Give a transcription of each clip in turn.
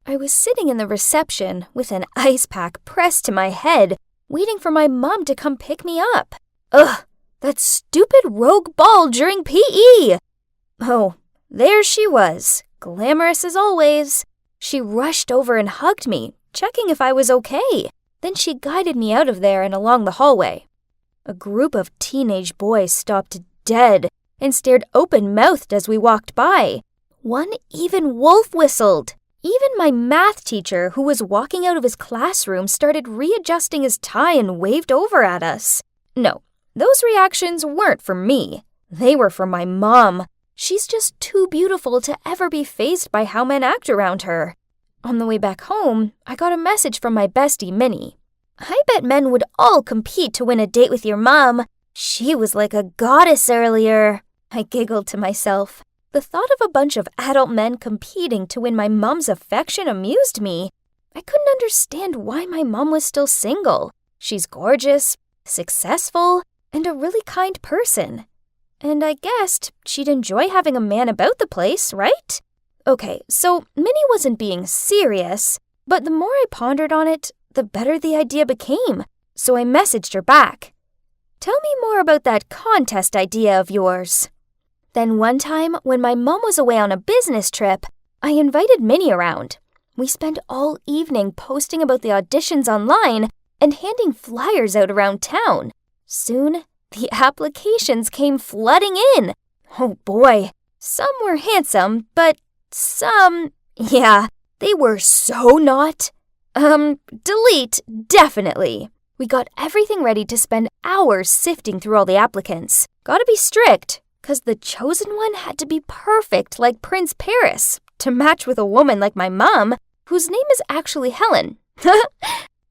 I was sitting in the reception with an ice pack pressed to my head, waiting for my mom to come pick me up. Ugh, that stupid rogue ball during PE! Oh, there she was, glamorous as always. She rushed over and hugged me, checking if I was okay. Then she guided me out of there and along the hallway. A group of teenage boys stopped dead and stared open-mouthed as we walked by. One even wolf whistled. Even my math teacher, who was walking out of his classroom, started readjusting his tie and waved over at us. No, those reactions weren't for me. They were for my mom. She's just too beautiful to ever be fazed by how men act around her. On the way back home, I got a message from my bestie, Minnie. I bet men would all compete to win a date with your mom. She was like a goddess earlier. I giggled to myself. The thought of a bunch of adult men competing to win my mom's affection amused me. I couldn't understand why my mom was still single. She's gorgeous, successful, and a really kind person. And I guessed she'd enjoy having a man about the place, right? Okay, so Minnie wasn't being serious, but the more I pondered on it, the better the idea became. So I messaged her back. Tell me more about that contest idea of yours. Then one time, when my mom was away on a business trip, I invited Minnie around. We spent all evening posting about the auditions online and handing flyers out around town. Soon, the applications came flooding in. Oh boy, some were handsome, but some, yeah, they were so not. Delete, definitely. We got everything ready to spend hours sifting through all the applicants. Gotta be strict, 'cause the chosen one had to be perfect like Prince Paris to match with a woman like my mom, whose name is actually Helen.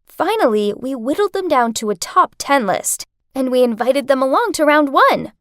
Finally, we whittled them down to a top 10 list, and we invited them along to round 1.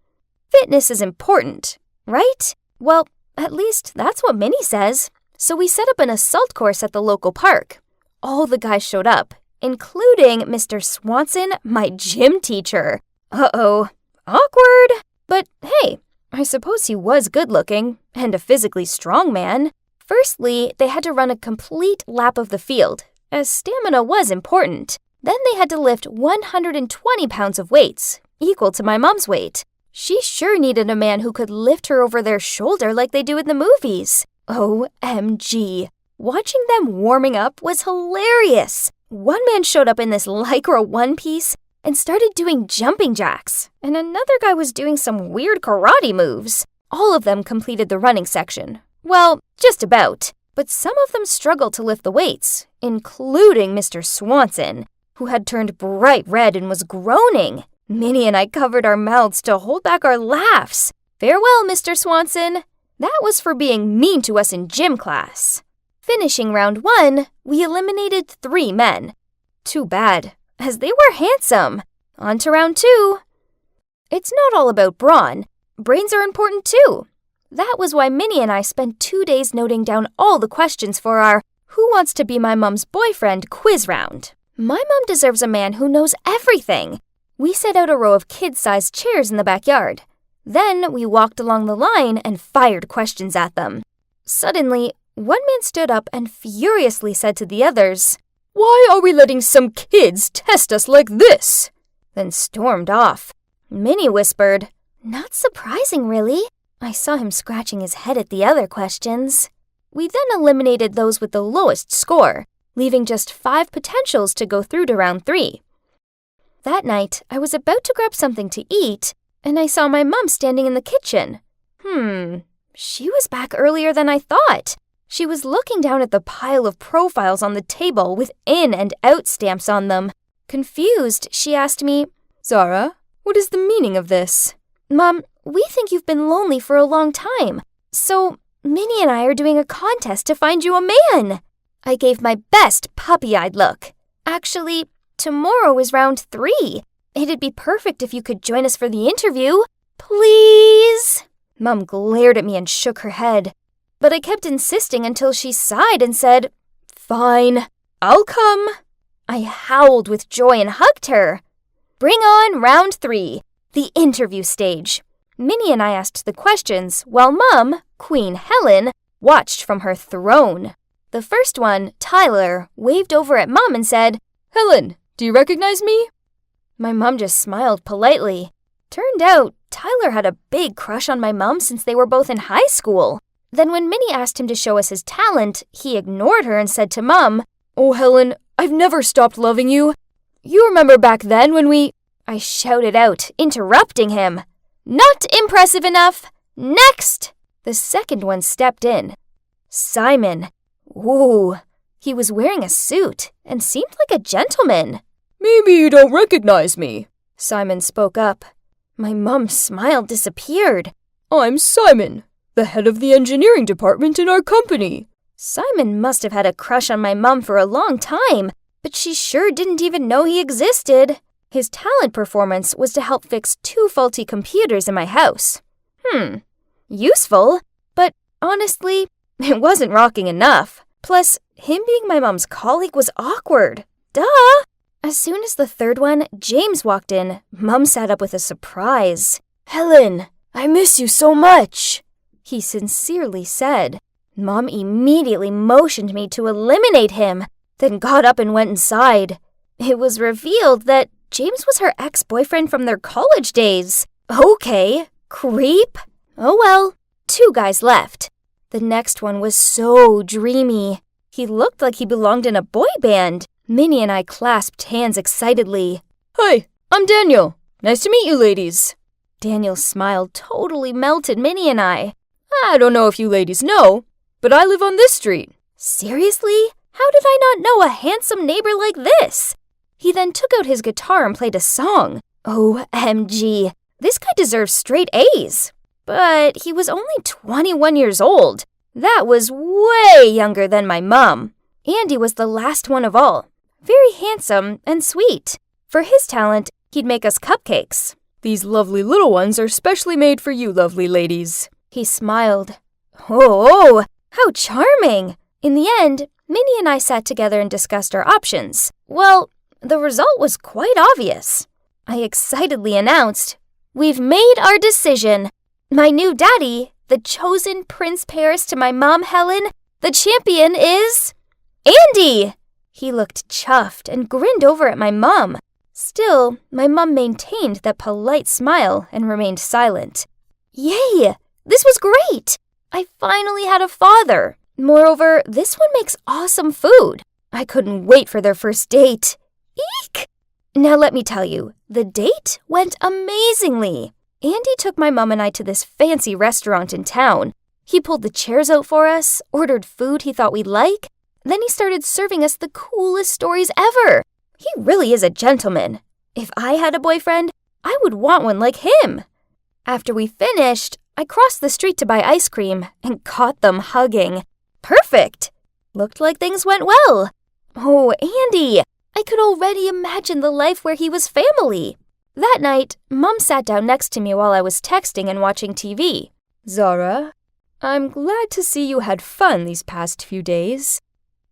Fitness is important, right? Well, at least that's what Minnie says. So we set up an assault course at the local park. All the guys showed up, including Mr. Swanson, my gym teacher. Uh-oh, awkward. But hey, I suppose he was good-looking and a physically strong man. Firstly, they had to run a complete lap of the field, as stamina was important. Then they had to lift 120 pounds of weights, equal to my mom's weight. She sure needed a man who could lift her over their shoulder like they do in the movies. OMG. Watching them warming up was hilarious. One man showed up in this lycra one-piece and started doing jumping jacks, and another guy was doing some weird karate moves. All of them completed the running section. Well, just about. But some of them struggled to lift the weights, including Mr. Swanson, who had turned bright red and was groaning. Minnie and I covered our mouths to hold back our laughs. Farewell, Mr. Swanson. That was for being mean to us in gym class. Finishing round 1, we eliminated 3 men. Too bad, as they were handsome. On to round 2. It's not all about brawn. Brains are important too. That was why Minnie and I spent 2 days noting down all the questions for our Who Wants to Be My Mom's Boyfriend quiz round. My mom deserves a man who knows everything. We set out a row of kid-sized chairs in the backyard. Then we walked along the line and fired questions at them. Suddenly, one man stood up and furiously said to the others, "Why are we letting some kids test us like this?" Then stormed off. Minnie whispered, "Not surprising, really." I saw him scratching his head at the other questions. We then eliminated those with the lowest score, leaving just 5 potentials to go through to round 3. That night, I was about to grab something to eat, and I saw my mom standing in the kitchen. She was back earlier than I thought. She was looking down at the pile of profiles on the table with in and out stamps on them. Confused, she asked me, "Zara, what is the meaning of this?" "Mom, we think you've been lonely for a long time, so Minnie and I are doing a contest to find you a man." I gave my best puppy-eyed look. "Actually, tomorrow is round 3. It'd be perfect if you could join us for the interview. Please?" Mom glared at me and shook her head. But I kept insisting until she sighed and said, "Fine, I'll come." I howled with joy and hugged her. Bring on round 3, the interview stage. Minnie and I asked the questions while Mom, Queen Helen, watched from her throne. The first one, Tyler, waved over at Mom and said, "Helen, do you recognize me?" My mom just smiled politely. Turned out, Tyler had a big crush on my mom since they were both in high school. Then when Minnie asked him to show us his talent, he ignored her and said to Mom, "Oh, Helen, I've never stopped loving you. You remember back then when we—" I shouted out, interrupting him. "Not impressive enough! Next!" The second one stepped in. Simon. Ooh, he was wearing a suit and seemed like a gentleman. "Maybe you don't recognize me," Simon spoke up. My mom's smile disappeared. "I'm Simon, the head of the engineering department in our company." Simon must have had a crush on my mom for a long time, but she sure didn't even know he existed. His talent performance was to help fix 2 faulty computers in my house. Useful, but honestly, it wasn't rocking enough. Plus, him being my mom's colleague was awkward. Duh! As soon as the third one, James, walked in, Mom sat up with a surprise. "Helen, I miss you so much," he sincerely said. Mom immediately motioned me to eliminate him, then got up and went inside. It was revealed that James was her ex-boyfriend from their college days. Okay, creep. Oh well, 2 guys left. The next one was so dreamy. He looked like he belonged in a boy band. Minnie and I clasped hands excitedly. "Hi, I'm Daniel. Nice to meet you, ladies." Daniel's smile totally melted Minnie and I. "I don't know if you ladies know, but I live on this street." Seriously? How did I not know a handsome neighbor like this? He then took out his guitar and played a song. OMG, this guy deserves straight A's. But he was only 21 years old. That was way younger than my mom. Andy was the last one of all. Very handsome and sweet. For his talent, he'd make us cupcakes. "These lovely little ones are specially made for you, lovely ladies." He smiled. Oh, how charming! In the end, Minnie and I sat together and discussed our options. Well, the result was quite obvious. I excitedly announced, "We've made our decision. My new daddy, the chosen Prince Paris to my mom Helen, the champion is Andy!" He looked chuffed and grinned over at my mom. Still, my mom maintained that polite smile and remained silent. Yay! This was great! I finally had a father. Moreover, this one makes awesome food. I couldn't wait for their first date. Eek! Now let me tell you, the date went amazingly. Andy took my mom and I to this fancy restaurant in town. He pulled the chairs out for us, ordered food he thought we'd like, then he started serving us the coolest stories ever. He really is a gentleman. If I had a boyfriend, I would want one like him. After we finished, I crossed the street to buy ice cream and caught them hugging. Perfect! Looked like things went well. Oh, Andy! I could already imagine the life where he was family. That night, Mom sat down next to me while I was texting and watching TV. "Zara, I'm glad to see you had fun these past few days."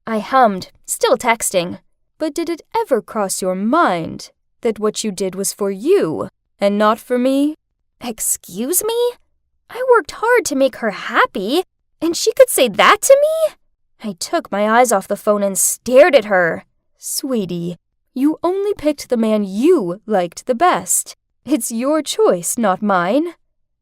I hummed, still texting. "But did it ever cross your mind that what you did was for you and not for me?" Excuse me? I worked hard to make her happy, and she could say that to me? I took my eyes off the phone and stared at her. "Sweetie, you only picked the man you liked the best. It's your choice, not mine.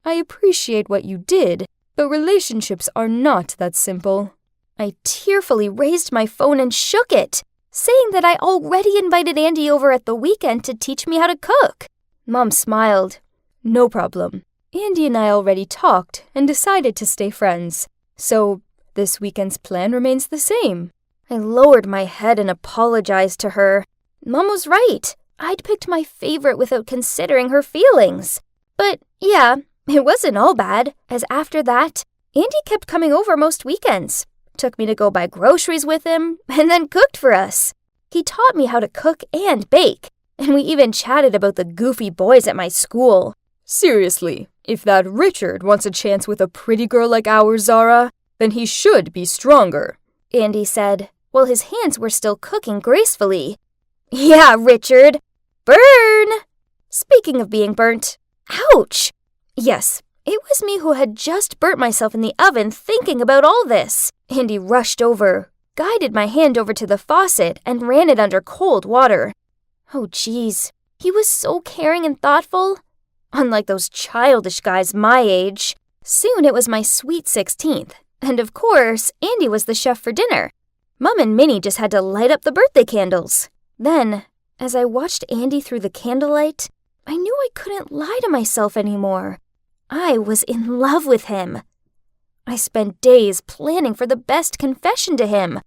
I appreciate what you did, but relationships are not that simple." I tearfully raised my phone and shook it, saying that I already invited Andy over at the weekend to teach me how to cook. Mom smiled. "No problem. Andy and I already talked and decided to stay friends. So this weekend's plan remains the same." I lowered my head and apologized to her. Mom was right. I'd picked my favorite without considering her feelings. But yeah, it wasn't all bad, as after that, Andy kept coming over most weekends. Took me to go buy groceries with him, and then cooked for us. He taught me how to cook and bake, and we even chatted about the goofy boys at my school. "Seriously, if that Richard wants a chance with a pretty girl like ours, Zara, then he should be stronger," Andy said, while his hands were still cooking gracefully. "Yeah, Richard. Burn!" Speaking of being burnt, ouch! Yes, it was me who had just burnt myself in the oven thinking about all this. Andy rushed over. guided my hand over to the faucet and ran it under cold water. Oh geez, he was so caring and thoughtful. Unlike those childish guys my age. Soon it was my sweet 16th, and of course, Andy was the chef for dinner. Mum and Minnie just had to light up the birthday candles. Then, as I watched Andy through the candlelight, I knew I couldn't lie to myself anymore. I was in love with him. I spent days planning for the best confession to him.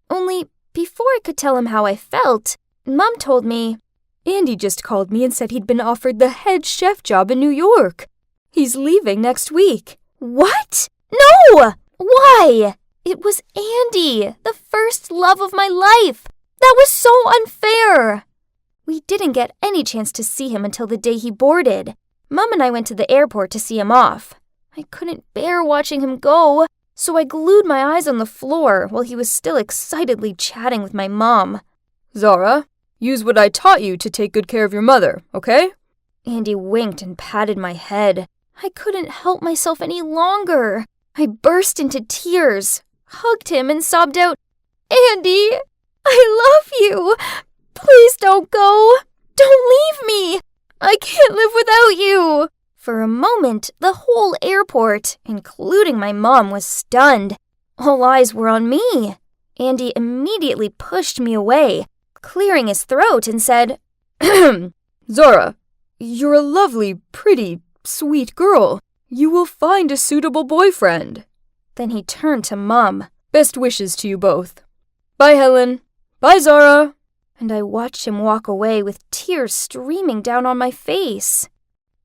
Only, before I could tell him how I felt, Mum told me, Andy just called me and said he'd been offered the head chef job in New York. He's leaving next week. What? No! Why? It was Andy, the first love of my life. That was so unfair. We didn't get any chance to see him until the day he boarded. Mum and I went to the airport to see him off. I couldn't bear watching him go, so I glued my eyes on the floor while he was still excitedly chatting with my mom. Zara, use what I taught you to take good care of your mother, okay? Andy winked and patted my head. I couldn't help myself any longer. I burst into tears, hugged him, and sobbed out, Andy, I love you. Please don't go. Don't leave me. I can't live without you. For a moment, the whole airport, including my mom, was stunned. All eyes were on me. Andy immediately pushed me away, clearing his throat, and said, Zara, you're a lovely, pretty, sweet girl. You will find a suitable boyfriend. Then he turned to Mum. Best wishes to you both. Bye, Helen. Bye, Zara. And I watched him walk away with tears streaming down on my face.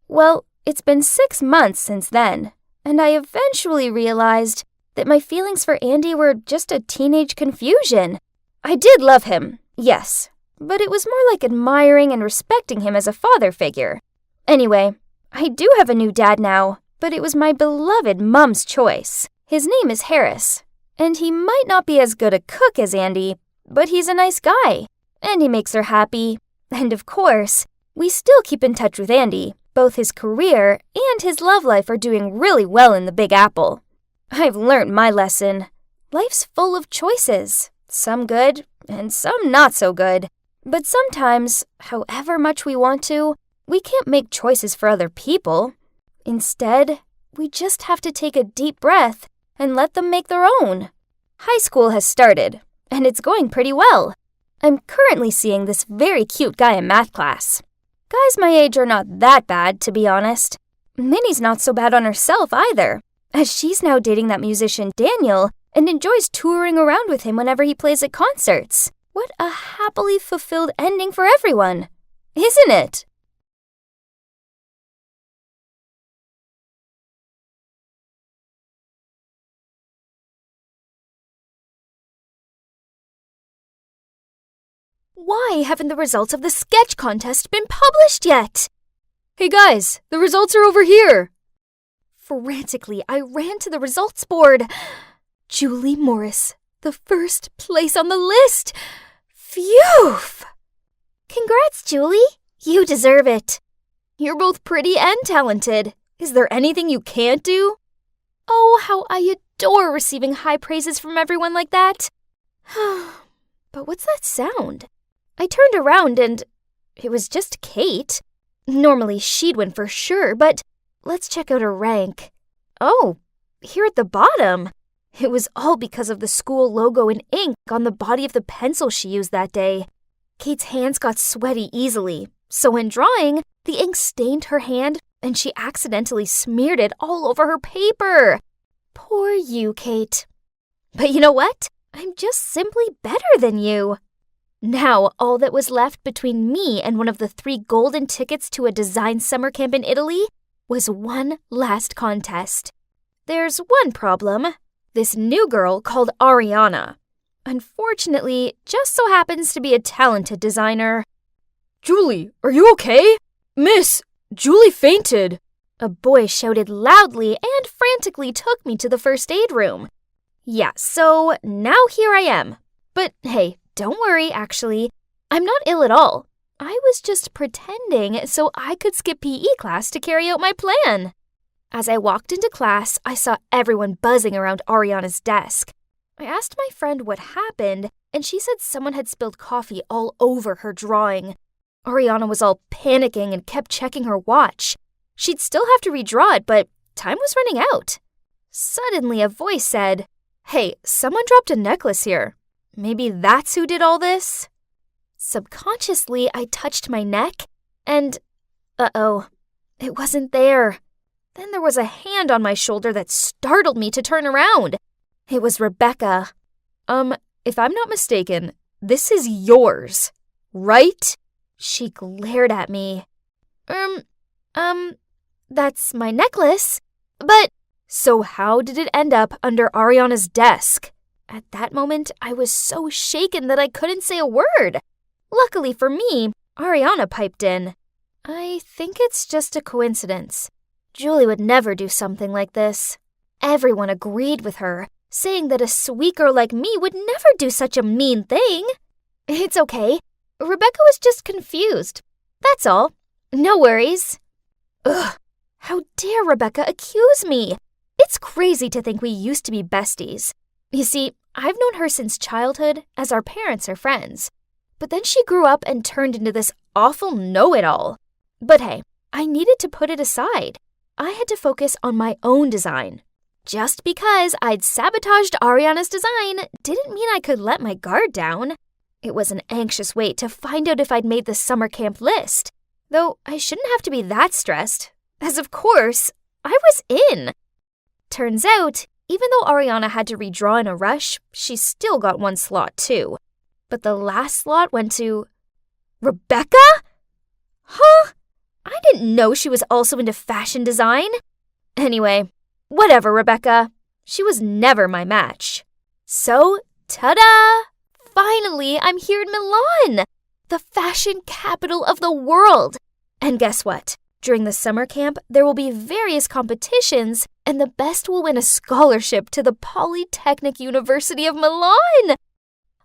Well, it's been 6 months since then, and I eventually realized that my feelings for Andy were just a teenage confusion. I did love him, yes, but it was more like admiring and respecting him as a father figure. Anyway, I do have a new dad now, but it was my beloved Mum's choice. His name is Harris, and he might not be as good a cook as Andy, but he's a nice guy, and he makes her happy. And of course, we still keep in touch with Andy. Both his career and his love life are doing really well in the Big Apple. I've learned my lesson. Life's full of choices, some good and some not so good. But sometimes, however much we want to, we can't make choices for other people. Instead, we just have to take a deep breath and let them make their own. High school has started, and it's going pretty well. I'm currently seeing this very cute guy in math class. Guys my age are not that bad, to be honest. Minnie's not so bad on herself either, as she's now dating that musician Daniel and enjoys touring around with him whenever he plays at concerts. What a happily fulfilled ending for everyone, isn't it? Why haven't the results of the sketch contest been published yet? Hey guys, the results are over here. Frantically, I ran to the results board. Julie Morris, the first place on the list. Phew! Congrats, Julie. You deserve it. You're both pretty and talented. Is there anything you can't do? Oh, how I adore receiving high praises from everyone like that. But what's that sound? I turned around and it was just Kate. Normally she'd win for sure, but let's check out her rank. Oh, here at the bottom. It was all because of the school logo in ink on the body of the pencil she used that day. Kate's hands got sweaty easily, so in drawing, the ink stained her hand and she accidentally smeared it all over her paper. Poor you, Kate. But you know what? I'm just simply better than you. Now, all that was left between me and one of the 3 golden tickets to a design summer camp in Italy was one last contest. There's one problem. This new girl called Ariana. Unfortunately, just so happens to be a talented designer. Julie, are you okay? Miss, Julie fainted. A boy shouted loudly and frantically took me to the first aid room. Yeah, so now here I am. But hey, don't worry, actually. I'm not ill at all. I was just pretending so I could skip PE class to carry out my plan. As I walked into class, I saw everyone buzzing around Ariana's desk. I asked my friend what happened, and she said someone had spilled coffee all over her drawing. Ariana was all panicking and kept checking her watch. She'd still have to redraw it, but time was running out. Suddenly, a voice said, "Hey, someone dropped a necklace here. Maybe that's who did all this?" Subconsciously, I touched my neck, and it wasn't there. Then there was a hand on my shoulder that startled me to turn around. It was Rebecca. If I'm not mistaken, this is yours, right? She glared at me. That's my necklace, but... So how did it end up under Ariana's desk? At that moment, I was so shaken that I couldn't say a word. Luckily for me, Ariana piped in. "I think it's just a coincidence. Julie would never do something like this." Everyone agreed with her, saying that a sweet girl like me would never do such a mean thing. "It's okay. Rebecca was just confused. That's all. No worries." Ugh, how dare Rebecca accuse me? It's crazy to think we used to be besties. You see, I've known her since childhood, as our parents are friends. But then she grew up and turned into this awful know-it-all. But hey, I needed to put it aside. I had to focus on my own design. Just because I'd sabotaged Ariana's design didn't mean I could let my guard down. It was an anxious wait to find out if I'd made the summer camp list. Though I shouldn't have to be that stressed, as of course, I was in. Turns out, even though Ariana had to redraw in a rush, she still got one slot too. But the last slot went to... Rebecca? Huh? I didn't know she was also into fashion design. Anyway, whatever, Rebecca. She was never my match. So, ta-da! Finally, I'm here in Milan, the fashion capital of the world. And guess what? During the summer camp, there will be various competitions, and the best will win a scholarship to the Polytechnic University of Milan.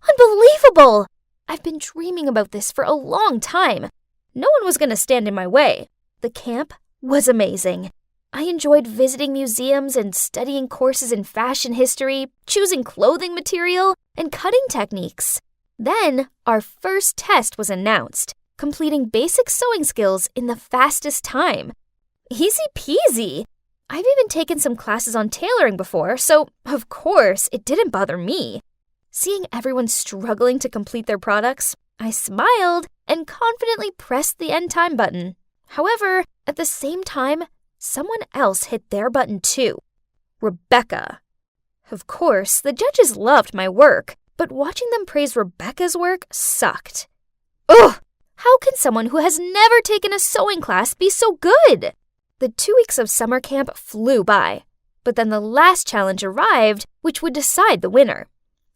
Unbelievable! I've been dreaming about this for a long time. No one was going to stand in my way. The camp was amazing. I enjoyed visiting museums and studying courses in fashion history, choosing clothing material, and cutting techniques. Then, our first test was announced, completing basic sewing skills in the fastest time. Easy peasy! I've even taken some classes on tailoring before, so of course it didn't bother me. Seeing everyone struggling to complete their products, I smiled and confidently pressed the end time button. However, at the same time, someone else hit their button too. Rebecca. Of course, the judges loved my work, but watching them praise Rebecca's work sucked. Ugh! How can someone who has never taken a sewing class be so good? The 2 weeks of summer camp flew by, but then the last challenge arrived, which would decide the winner.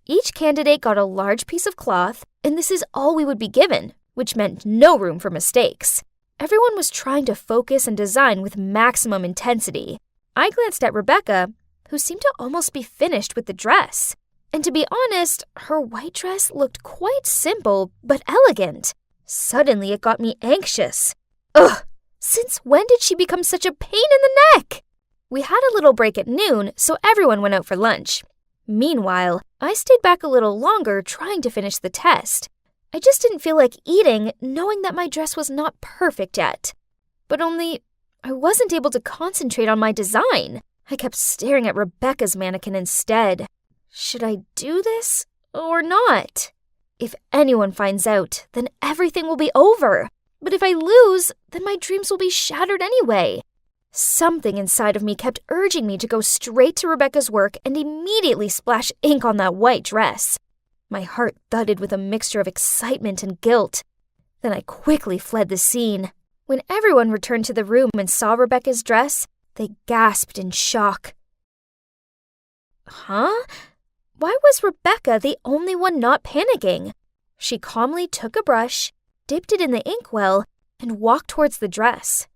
Each candidate got a large piece of cloth, and this is all we would be given, which meant no room for mistakes. Everyone was trying to focus and design with maximum intensity. I glanced at Rebecca, who seemed to almost be finished with the dress. And to be honest, her white dress looked quite simple but elegant. Suddenly, it got me anxious. Ugh! Since when did she become such a pain in the neck? We had a little break at noon, so everyone went out for lunch. Meanwhile, I stayed back a little longer trying to finish the test. I just didn't feel like eating, knowing that my dress was not perfect yet. But only, I wasn't able to concentrate on my design. I kept staring at Rebecca's mannequin instead. Should I do this or not? If anyone finds out, then everything will be over. But if I lose, then my dreams will be shattered anyway. Something inside of me kept urging me to go straight to Rebecca's work and immediately splash ink on that white dress. My heart thudded with a mixture of excitement and guilt. Then I quickly fled the scene. When everyone returned to the room and saw Rebecca's dress, they gasped in shock. Huh? Why was Rebecca the only one not panicking? She calmly took a brush, dipped it in the inkwell, and walked towards the dress.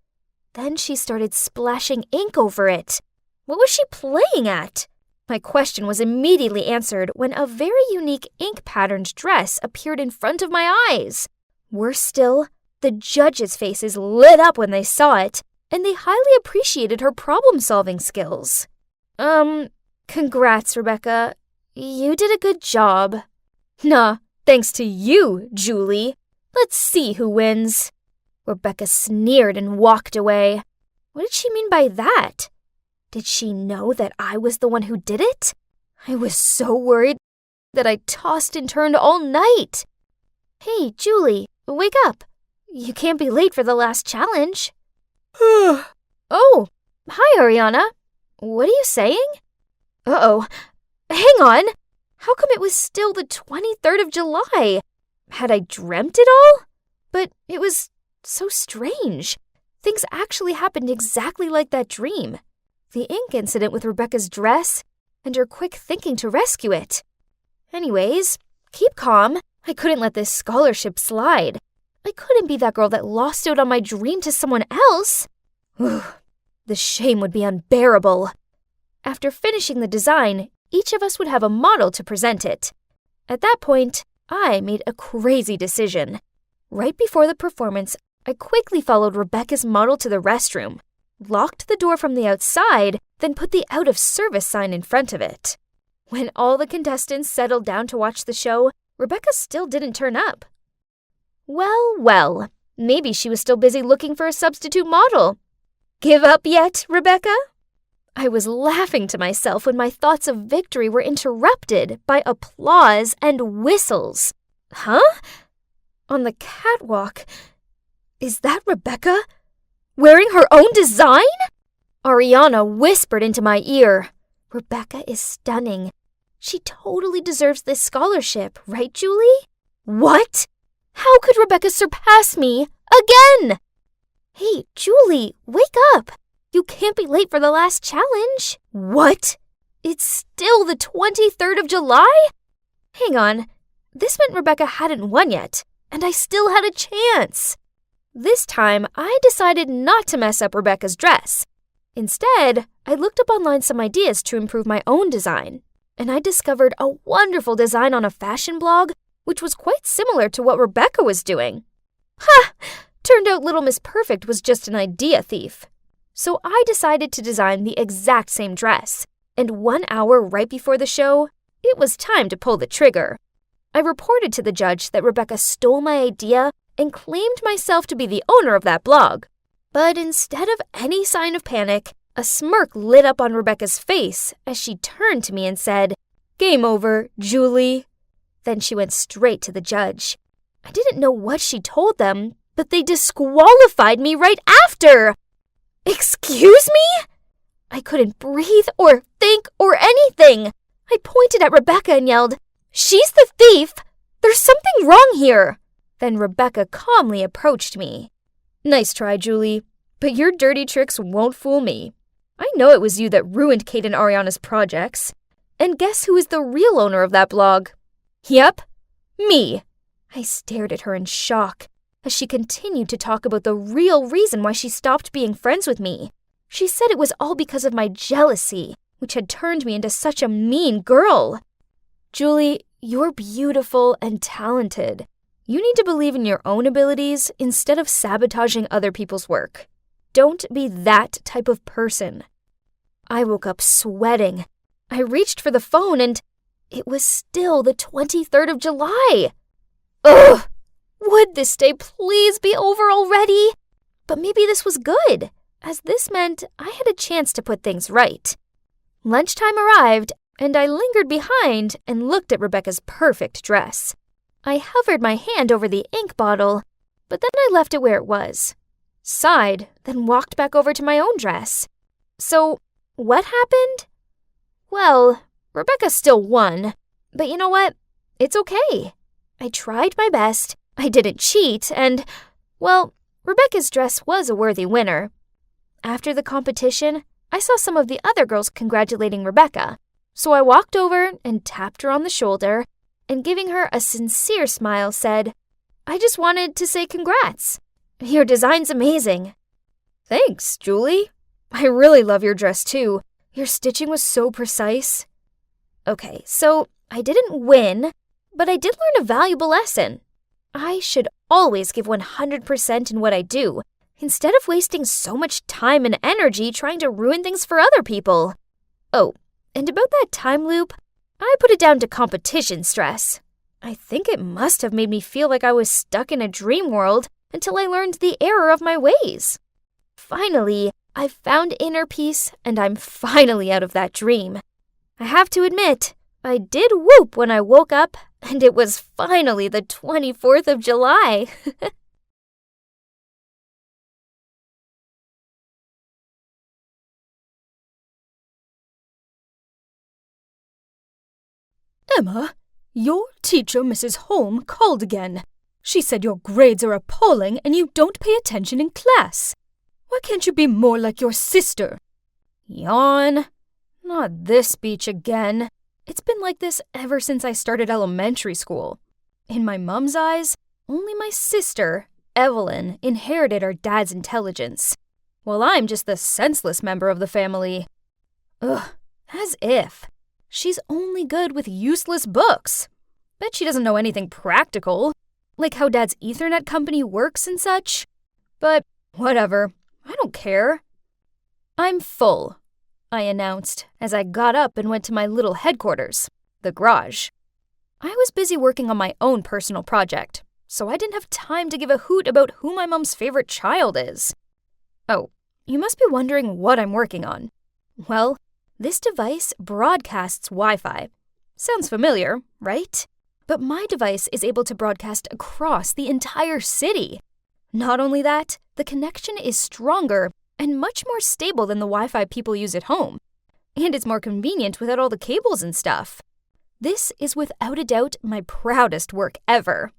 Then she started splashing ink over it. What was she playing at? My question was immediately answered when a very unique ink-patterned dress appeared in front of my eyes. Worse still, the judges' faces lit up when they saw it, and they highly appreciated her problem-solving skills. Congrats, Rebecca. You did a good job. Nah, thanks to you, Julie. Let's see who wins. Rebecca sneered and walked away. What did she mean by that? Did she know that I was the one who did it? I was so worried that I tossed and turned all night. Hey, Julie, wake up. You can't be late for the last challenge. Oh, hi, Ariana. What are you saying? Uh-oh. Hang on. How come it was still the 23rd of July? Had I dreamt it all? But it was so strange. Things actually happened exactly like that dream. The ink incident with Rebecca's dress, and her quick thinking to rescue it. Anyways, keep calm. I couldn't let this scholarship slide. I couldn't be that girl that lost out on my dream to someone else. The shame would be unbearable. After finishing the design, each of us would have a model to present it. At that point, I made a crazy decision. Right before the performance, I quickly followed Rebecca's model to the restroom, locked the door from the outside, then put the out of service sign in front of it. When all the contestants settled down to watch the show, Rebecca still didn't turn up. Well, maybe she was still busy looking for a substitute model. Give up yet, Rebecca? I was laughing to myself when my thoughts of victory were interrupted by applause and whistles. Huh? On the catwalk. Is that Rebecca? Wearing her own design? Ariana whispered into my ear. Rebecca is stunning. She totally deserves this scholarship, right, Julie? What? How could Rebecca surpass me again? Hey, Julie, wake up. You can't be late for the last challenge. What? It's still the 23rd of July? Hang on. This meant Rebecca hadn't won yet, and I still had a chance. This time, I decided not to mess up Rebecca's dress. Instead, I looked up online some ideas to improve my own design, and I discovered a wonderful design on a fashion blog, which was quite similar to what Rebecca was doing. Ha! Turned out Little Miss Perfect was just an idea thief. So I decided to design the exact same dress, and 1 hour right before the show, it was time to pull the trigger. I reported to the judge that Rebecca stole my idea and claimed myself to be the owner of that blog. But instead of any sign of panic, a smirk lit up on Rebecca's face as she turned to me and said, "Game over, Julie." Then she went straight to the judge. I didn't know what she told them, but they disqualified me right after. Excuse me? I couldn't breathe or think or anything. I pointed at Rebecca and yelled, "She's the thief! There's something wrong here!" Then Rebecca calmly approached me. "Nice try, Julie, but your dirty tricks won't fool me. I know it was you that ruined Kate and Ariana's projects. And guess who is the real owner of that blog? Yep, me." I stared at her in shock as she continued to talk about the real reason why she stopped being friends with me. She said it was all because of my jealousy, which had turned me into such a mean girl. Julie, you're beautiful and talented. You need to believe in your own abilities instead of sabotaging other people's work. Don't be that type of person. I woke up sweating. I reached for the phone and it was still the 23rd of July. Ugh! Would this day please be over already? But maybe this was good, as this meant I had a chance to put things right. Lunchtime arrived, and I lingered behind and looked at Rebecca's perfect dress. I hovered my hand over the ink bottle, but then I left it where it was. Sighed, then walked back over to my own dress. So, what happened? Well, Rebecca still won, but you know what? It's okay. I tried my best, I didn't cheat, and, well, Rebecca's dress was a worthy winner. After the competition, I saw some of the other girls congratulating Rebecca, so I walked over and tapped her on the shoulder, and giving her a sincere smile said, "I just wanted to say congrats. Your design's amazing." Thanks, Julie. I really love your dress too. Your stitching was so precise. Okay, so I didn't win, but I did learn a valuable lesson. I should always give 100% in what I do, instead of wasting so much time and energy trying to ruin things for other people. Oh, and about that time loop, I put it down to competition stress. I think it must have made me feel like I was stuck in a dream world until I learned the error of my ways. Finally, I've found inner peace, and I'm finally out of that dream. I have to admit, I did whoop when I woke up, and it was finally the 24th of July. Emma, your teacher, Mrs. Holm, called again. She said your grades are appalling and you don't pay attention in class. Why can't you be more like your sister? Yawn. Not this speech again. It's been like this ever since I started elementary school. In my mom's eyes, only my sister, Evelyn, inherited our dad's intelligence, while I'm just the senseless member of the family. Ugh, as if. She's only good with useless books. Bet she doesn't know anything practical, like how Dad's Ethernet company works and such. But whatever, I don't care. I'm full, I announced as I got up and went to my little headquarters, the garage. I was busy working on my own personal project, so I didn't have time to give a hoot about who my mom's favorite child is. Oh, you must be wondering what I'm working on. Well, this device broadcasts Wi-Fi. Sounds familiar, right? But my device is able to broadcast across the entire city. Not only that, the connection is stronger and much more stable than the Wi-Fi people use at home. And it's more convenient without all the cables and stuff. This is without a doubt my proudest work ever.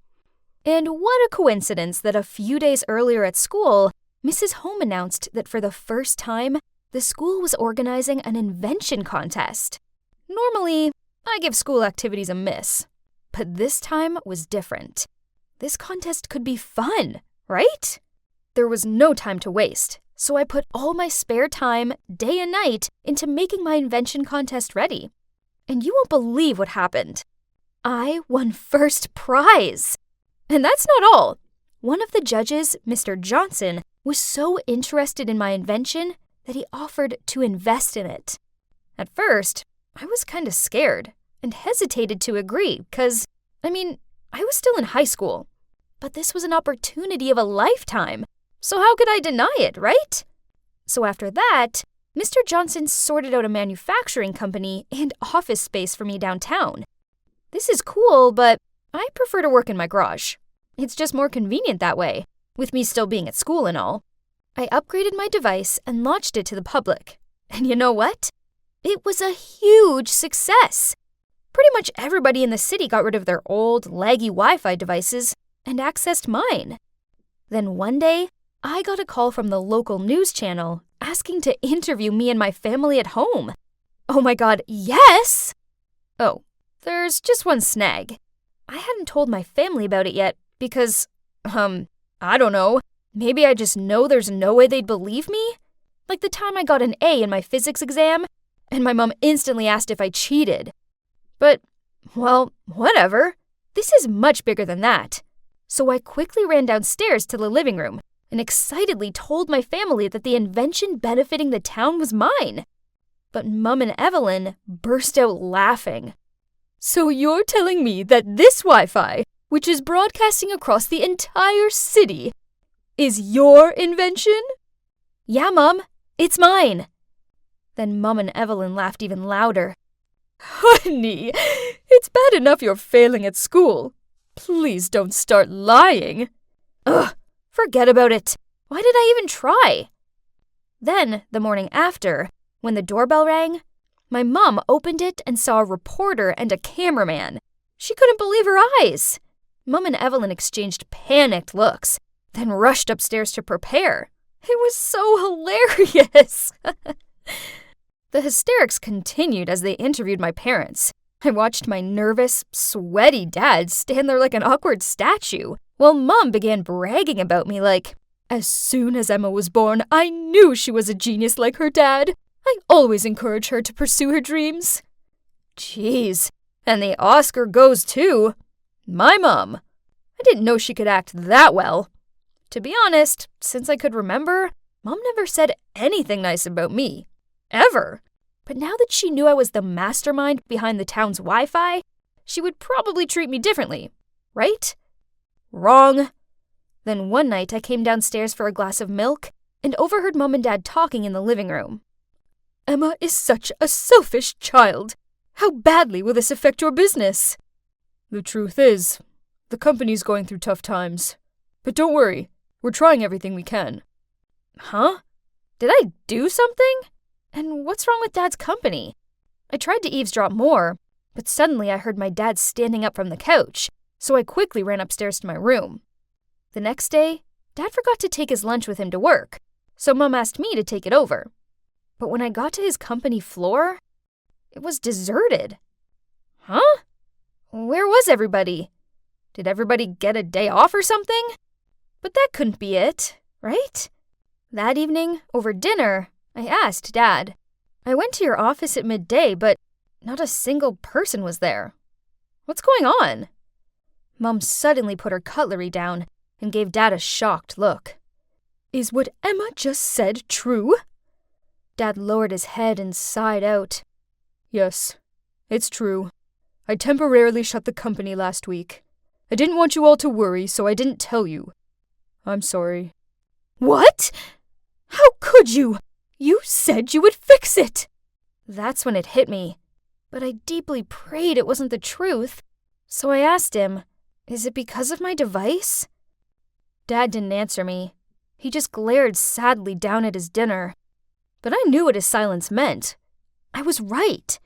And what a coincidence that a few days earlier at school, Mrs. Holm announced that for the first time, the school was organizing an invention contest. Normally, I give school activities a miss, but this time was different. This contest could be fun, right? There was no time to waste, so I put all my spare time, day and night, into making my invention contest ready. And you won't believe what happened. I won first prize! And that's not all. One of the judges, Mr. Johnson, was so interested in my invention that he offered to invest in it. At first, I was kind of scared and hesitated to agree because, I was still in high school. But this was an opportunity of a lifetime, so how could I deny it, right? So after that, Mr. Johnson sorted out a manufacturing company and office space for me downtown. This is cool, but I prefer to work in my garage. It's just more convenient that way, with me still being at school and all. I upgraded my device and launched it to the public. And you know what? It was a huge success. Pretty much everybody in the city got rid of their old, laggy Wi-Fi devices and accessed mine. Then one day, I got a call from the local news channel asking to interview me and my family at home. Oh my god, yes! Oh, there's just one snag. I hadn't told my family about it yet because, I don't know. Maybe I just know there's no way they'd believe me? Like the time I got an A in my physics exam, and my mom instantly asked if I cheated. But, well, whatever. This is much bigger than that. So I quickly ran downstairs to the living room and excitedly told my family that the invention benefiting the town was mine. But Mum and Evelyn burst out laughing. So you're telling me that this Wi-Fi, which is broadcasting across the entire city, is your invention? Yeah, Mum, it's mine. Then Mum and Evelyn laughed even louder. Honey, it's bad enough you're failing at school. Please don't start lying. Ugh, forget about it. Why did I even try? Then, the morning after, when the doorbell rang, my mom opened it and saw a reporter and a cameraman. She couldn't believe her eyes. Mum and Evelyn exchanged panicked looks, then rushed upstairs to prepare. It was so hilarious. The hysterics continued as they interviewed my parents. I watched my nervous, sweaty dad stand there like an awkward statue, while Mum began bragging about me like, as soon as Emma was born, I knew she was a genius like her dad. I always encourage her to pursue her dreams. Jeez, and the Oscar goes to my mom. I didn't know she could act that well. To be honest, since I could remember, Mom never said anything nice about me. Ever. But now that she knew I was the mastermind behind the town's Wi-Fi, she would probably treat me differently, right? Wrong. Then one night I came downstairs for a glass of milk and overheard Mom and Dad talking in the living room. Emma is such a selfish child. How badly will this affect your business? The truth is, the company's going through tough times. But don't worry, we're trying everything we can. Huh? Did I do something? And what's wrong with Dad's company? I tried to eavesdrop more, but suddenly I heard my dad standing up from the couch, so I quickly ran upstairs to my room. The next day, Dad forgot to take his lunch with him to work, so Mom asked me to take it over. But when I got to his company floor, it was deserted. Huh? Where was everybody? Did everybody get a day off or something? But that couldn't be it, right? That evening, over dinner, I asked Dad. I went to your office at midday, but not a single person was there. What's going on? Mom suddenly put her cutlery down and gave Dad a shocked look. Is what Emma just said true? Dad lowered his head and sighed out. Yes, it's true. I temporarily shut the company last week. I didn't want you all to worry, so I didn't tell you. I'm sorry. What? How could you? You said you would fix it! That's when it hit me. But I deeply prayed it wasn't the truth. So I asked him, is it because of my device? Dad didn't answer me. He just glared sadly down at his dinner. But I knew what his silence meant. I was right.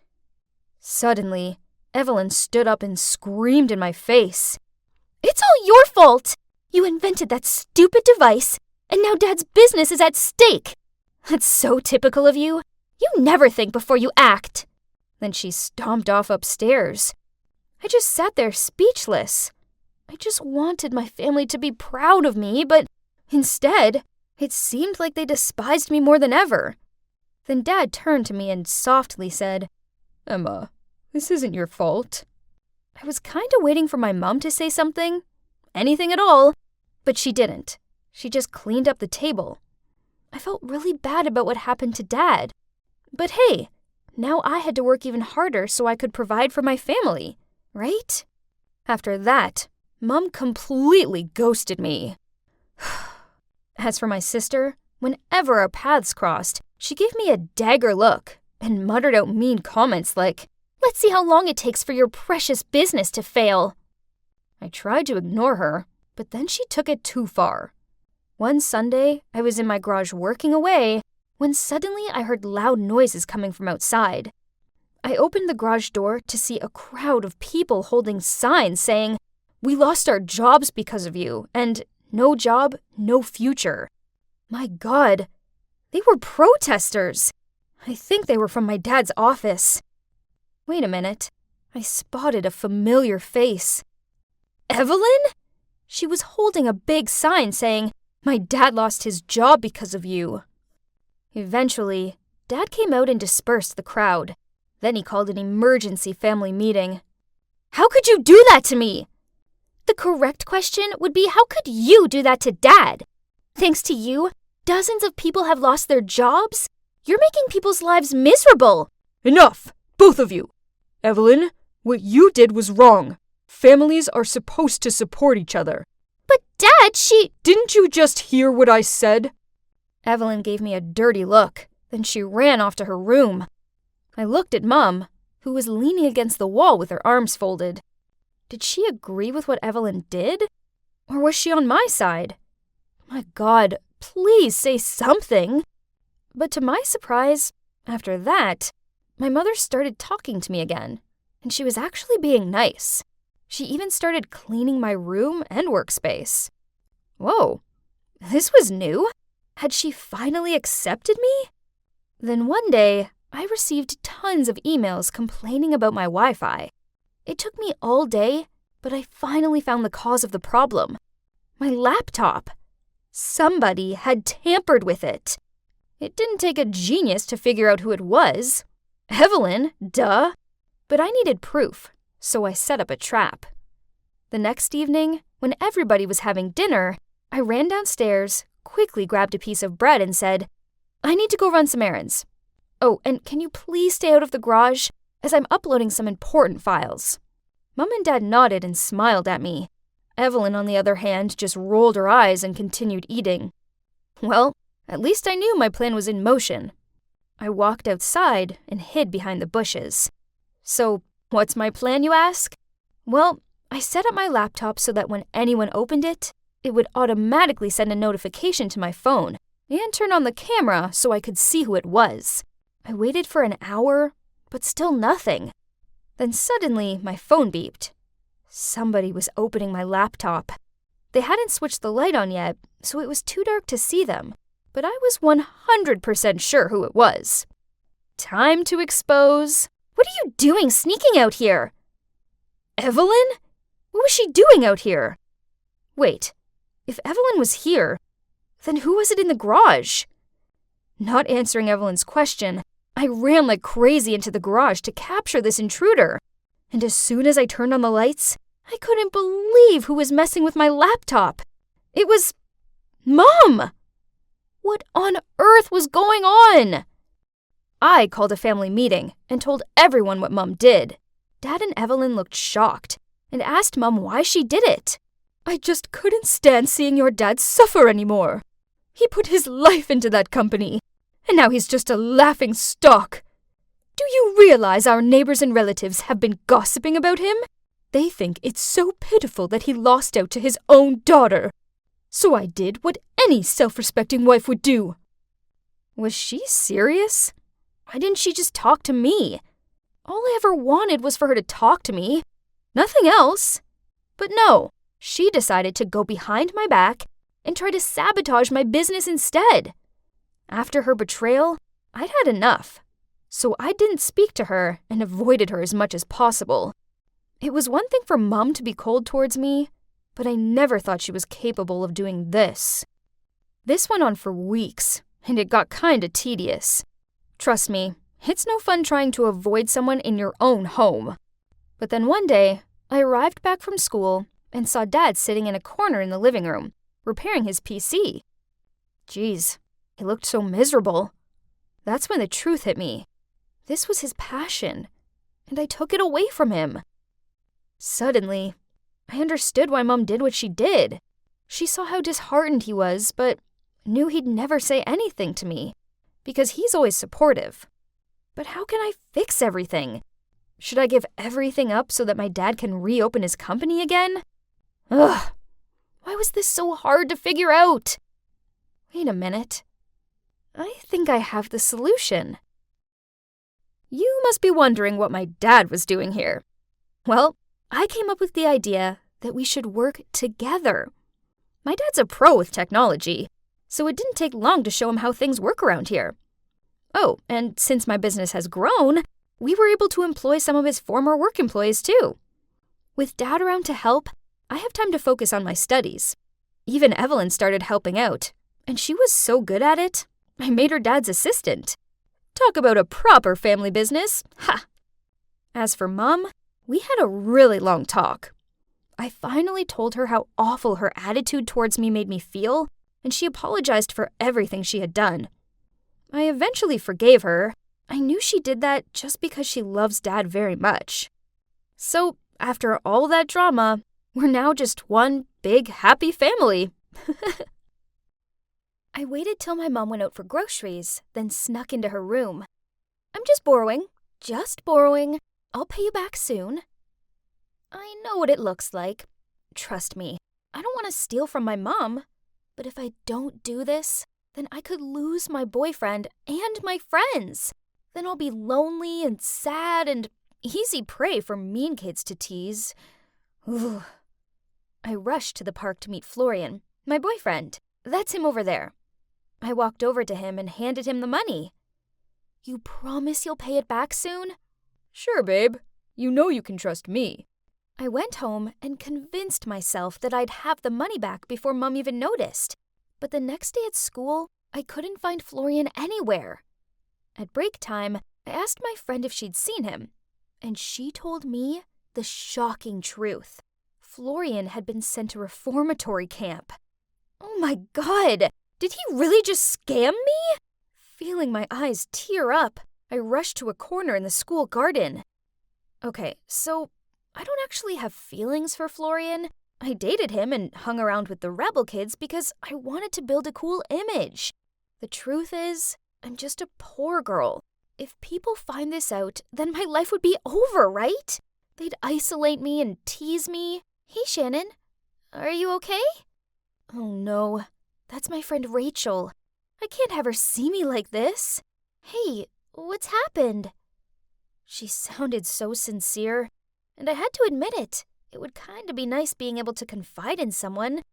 Suddenly, Evelyn stood up and screamed in my face. It's all your fault! You invented that stupid device, and now Dad's business is at stake! That's so typical of you. You never think before you act. Then she stomped off upstairs. I just sat there speechless. I just wanted my family to be proud of me, but instead, it seemed like they despised me more than ever. Then Dad turned to me and softly said, Emma, this isn't your fault. I was kind of waiting for my mom to say something. Anything at all. But she didn't. She just cleaned up the table. I felt really bad about what happened to Dad. But hey, now I had to work even harder so I could provide for my family, right? After that, Mom completely ghosted me. As for my sister, whenever our paths crossed, she gave me a dagger look and muttered out mean comments like, let's see how long it takes for your precious business to fail. I tried to ignore her, but then she took it too far. One Sunday, I was in my garage working away when suddenly I heard loud noises coming from outside. I opened the garage door to see a crowd of people holding signs saying, we lost our jobs because of you, and no job, no future. My God, they were protesters. I think they were from my dad's office. Wait a minute. I spotted a familiar face. Evelyn? She was holding a big sign saying, my dad lost his job because of you. Eventually, Dad came out and dispersed the crowd. Then he called an emergency family meeting. How could you do that to me? The correct question would be, how could you do that to Dad? Thanks to you, dozens of people have lost their jobs. You're making people's lives miserable. Enough, both of you. Evelyn, what you did was wrong. Families are supposed to support each other. But Dad, Didn't you just hear what I said? Evelyn gave me a dirty look. Then she ran off to her room. I looked at Mom, who was leaning against the wall with her arms folded. Did she agree with what Evelyn did? Or was she on my side? My God, please say something. But to my surprise, after that, my mother started talking to me again, and she was actually being nice. She even started cleaning my room and workspace. Whoa, this was new. Had she finally accepted me? Then one day, I received tons of emails complaining about my Wi-Fi. It took me all day, but I finally found the cause of the problem. My laptop. Somebody had tampered with it. It didn't take a genius to figure out who it was. Evelyn, duh. But I needed proof, so I set up a trap. The next evening, when everybody was having dinner, I ran downstairs, quickly grabbed a piece of bread and said, I need to go run some errands. Oh, and can you please stay out of the garage, as I'm uploading some important files? Mom and Dad nodded and smiled at me. Evelyn, on the other hand, just rolled her eyes and continued eating. Well, at least I knew my plan was in motion. I walked outside and hid behind the bushes. So, what's my plan, you ask? Well, I set up my laptop so that when anyone opened it, it would automatically send a notification to my phone and turn on the camera so I could see who it was. I waited for an hour, but still nothing. Then suddenly, my phone beeped. Somebody was opening my laptop. They hadn't switched the light on yet, so it was too dark to see them, but I was 100% sure who it was. Time to expose. What are you doing sneaking out here? Evelyn? What was she doing out here? Wait, if Evelyn was here, then who was it in the garage? Not answering Evelyn's question, I ran like crazy into the garage to capture this intruder. And as soon as I turned on the lights, I couldn't believe who was messing with my laptop. It was Mom! What on earth was going on? I called a family meeting and told everyone what Mom did. Dad and Evelyn looked shocked and asked Mom why she did it. I just couldn't stand seeing your dad suffer anymore. He put his life into that company, and now he's just a laughing stock. Do you realize our neighbors and relatives have been gossiping about him? They think it's so pitiful that he lost out to his own daughter. So I did what any self-respecting wife would do. Was she serious? Why didn't she just talk to me? All I ever wanted was for her to talk to me. Nothing else. But no, she decided to go behind my back and try to sabotage my business instead. After her betrayal, I'd had enough. So I didn't speak to her and avoided her as much as possible. It was one thing for Mom to be cold towards me, but I never thought she was capable of doing this. This went on for weeks, and it got kinda tedious. Trust me, it's no fun trying to avoid someone in your own home. But then one day, I arrived back from school and saw Dad sitting in a corner in the living room, repairing his PC. Geez, he looked so miserable. That's when the truth hit me. This was his passion, and I took it away from him. Suddenly, I understood why Mom did what she did. She saw how disheartened he was, but knew he'd never say anything to me, because he's always supportive. But how can I fix everything? Should I give everything up so that my dad can reopen his company again? Ugh, why was this so hard to figure out? Wait a minute. I think I have the solution. You must be wondering what my dad was doing here. Well, I came up with the idea that we should work together. My dad's a pro with technology, so it didn't take long to show him how things work around here. Oh, and since my business has grown, we were able to employ some of his former work employees too. With Dad around to help, I have time to focus on my studies. Even Evelyn started helping out, and she was so good at it, I made her dad's assistant. Talk about a proper family business. Ha! As for Mom, we had a really long talk. I finally told her how awful her attitude towards me made me feel, and she apologized for everything she had done. I eventually forgave her. I knew she did that just because she loves Dad very much. So, after all that drama, we're now just one big happy family. I waited till my mom went out for groceries, then snuck into her room. I'm just borrowing. I'll pay you back soon. I know what it looks like. Trust me, I don't want to steal from my mom. But if I don't do this, then I could lose my boyfriend and my friends. Then I'll be lonely and sad and easy prey for mean kids to tease. Ugh. I rushed to the park to meet Florian, my boyfriend. That's him over there. I walked over to him and handed him the money. You promise you'll pay it back soon? Sure, babe. You know you can trust me. I went home and convinced myself that I'd have the money back before Mom even noticed. But the next day at school, I couldn't find Florian anywhere. At break time, I asked my friend if she'd seen him, and she told me the shocking truth. Florian had been sent to reformatory camp. Oh my God! Did he really just scam me? Feeling my eyes tear up, I rushed to a corner in the school garden. Okay, so I don't actually have feelings for Florian. I dated him and hung around with the rebel kids because I wanted to build a cool image. The truth is, I'm just a poor girl. If people find this out, then my life would be over, right? They'd isolate me and tease me. Hey, Shannon, are you okay? Oh no, that's my friend Rachel. I can't have her see me like this. Hey, what's happened? She sounded so sincere, and I had to admit it. It would kind of be nice being able to confide in someone.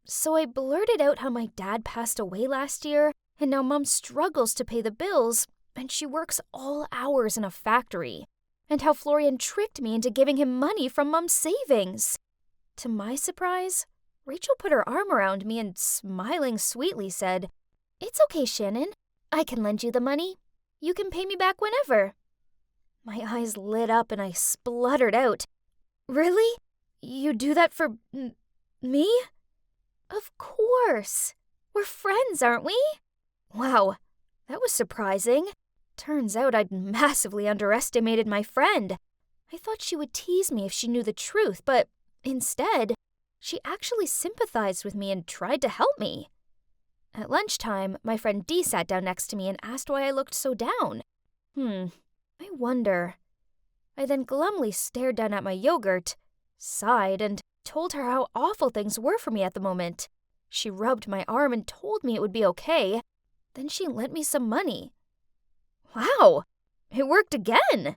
So I blurted out how my dad passed away last year, and now Mom struggles to pay the bills, and she works all hours in a factory, and how Florian tricked me into giving him money from Mom's savings. To my surprise, Rachel put her arm around me and, smiling sweetly, said, "It's okay, Shannon. I can lend you the money. You can pay me back whenever." My eyes lit up and I spluttered out, "Really? You do that for me?" "Of course. We're friends, aren't we?" Wow, that was surprising. Turns out I'd massively underestimated my friend. I thought she would tease me if she knew the truth, but instead, she actually sympathized with me and tried to help me. At lunchtime, my friend Dee sat down next to me and asked why I looked so down. I wonder. I then glumly stared down at my yogurt, sighed, and told her how awful things were for me at the moment. She rubbed my arm and told me it would be okay. Then she lent me some money. Wow, it worked again!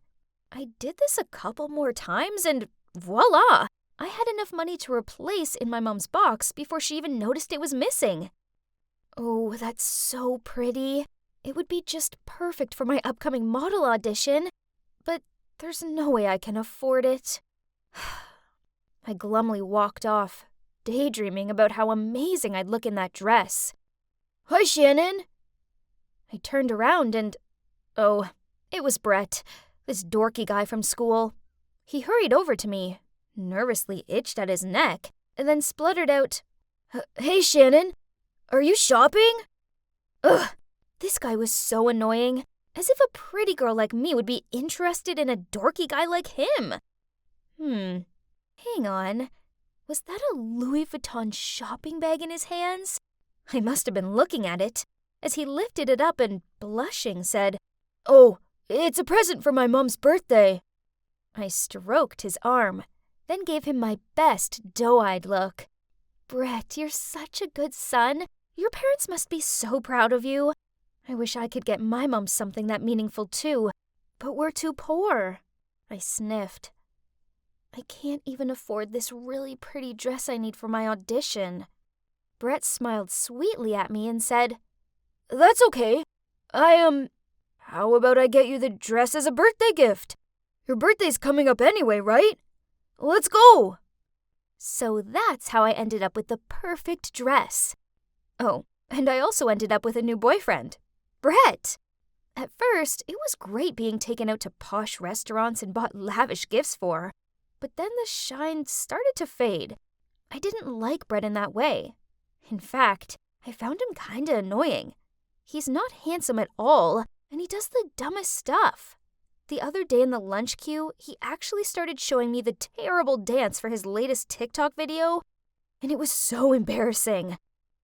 I did this a couple more times and voila! I had enough money to replace in my mom's box before she even noticed it was missing. Oh, that's so pretty. It would be just perfect for my upcoming model audition, but there's no way I can afford it. I glumly walked off, daydreaming about how amazing I'd look in that dress. "Hi, Shannon!" I turned around and, oh, it was Brett, this dorky guy from school. He hurried over to me, nervously itched at his neck, and then spluttered out, "Hey, Shannon, are you shopping?" Ugh, this guy was so annoying, as if a pretty girl like me would be interested in a dorky guy like him. Hang on, was that a Louis Vuitton shopping bag in his hands? I must have been looking at it, as he lifted it up and, blushing, said, "Oh, it's a present for my mom's birthday." I stroked his arm, then gave him my best doe-eyed look. "Brett, you're such a good son. Your parents must be so proud of you. I wish I could get my mom something that meaningful too, but we're too poor." I sniffed. "I can't even afford this really pretty dress I need for my audition." Brett smiled sweetly at me and said, "That's okay. How about I get you the dress as a birthday gift? Your birthday's coming up anyway, right? Let's go." So that's how I ended up with the perfect dress. Oh, and I also ended up with a new boyfriend, Brett. At first, it was great being taken out to posh restaurants and bought lavish gifts for. But then the shine started to fade. I didn't like Brett in that way. In fact, I found him kinda annoying. He's not handsome at all, and he does the dumbest stuff. The other day in the lunch queue, he actually started showing me the terrible dance for his latest TikTok video, and it was so embarrassing.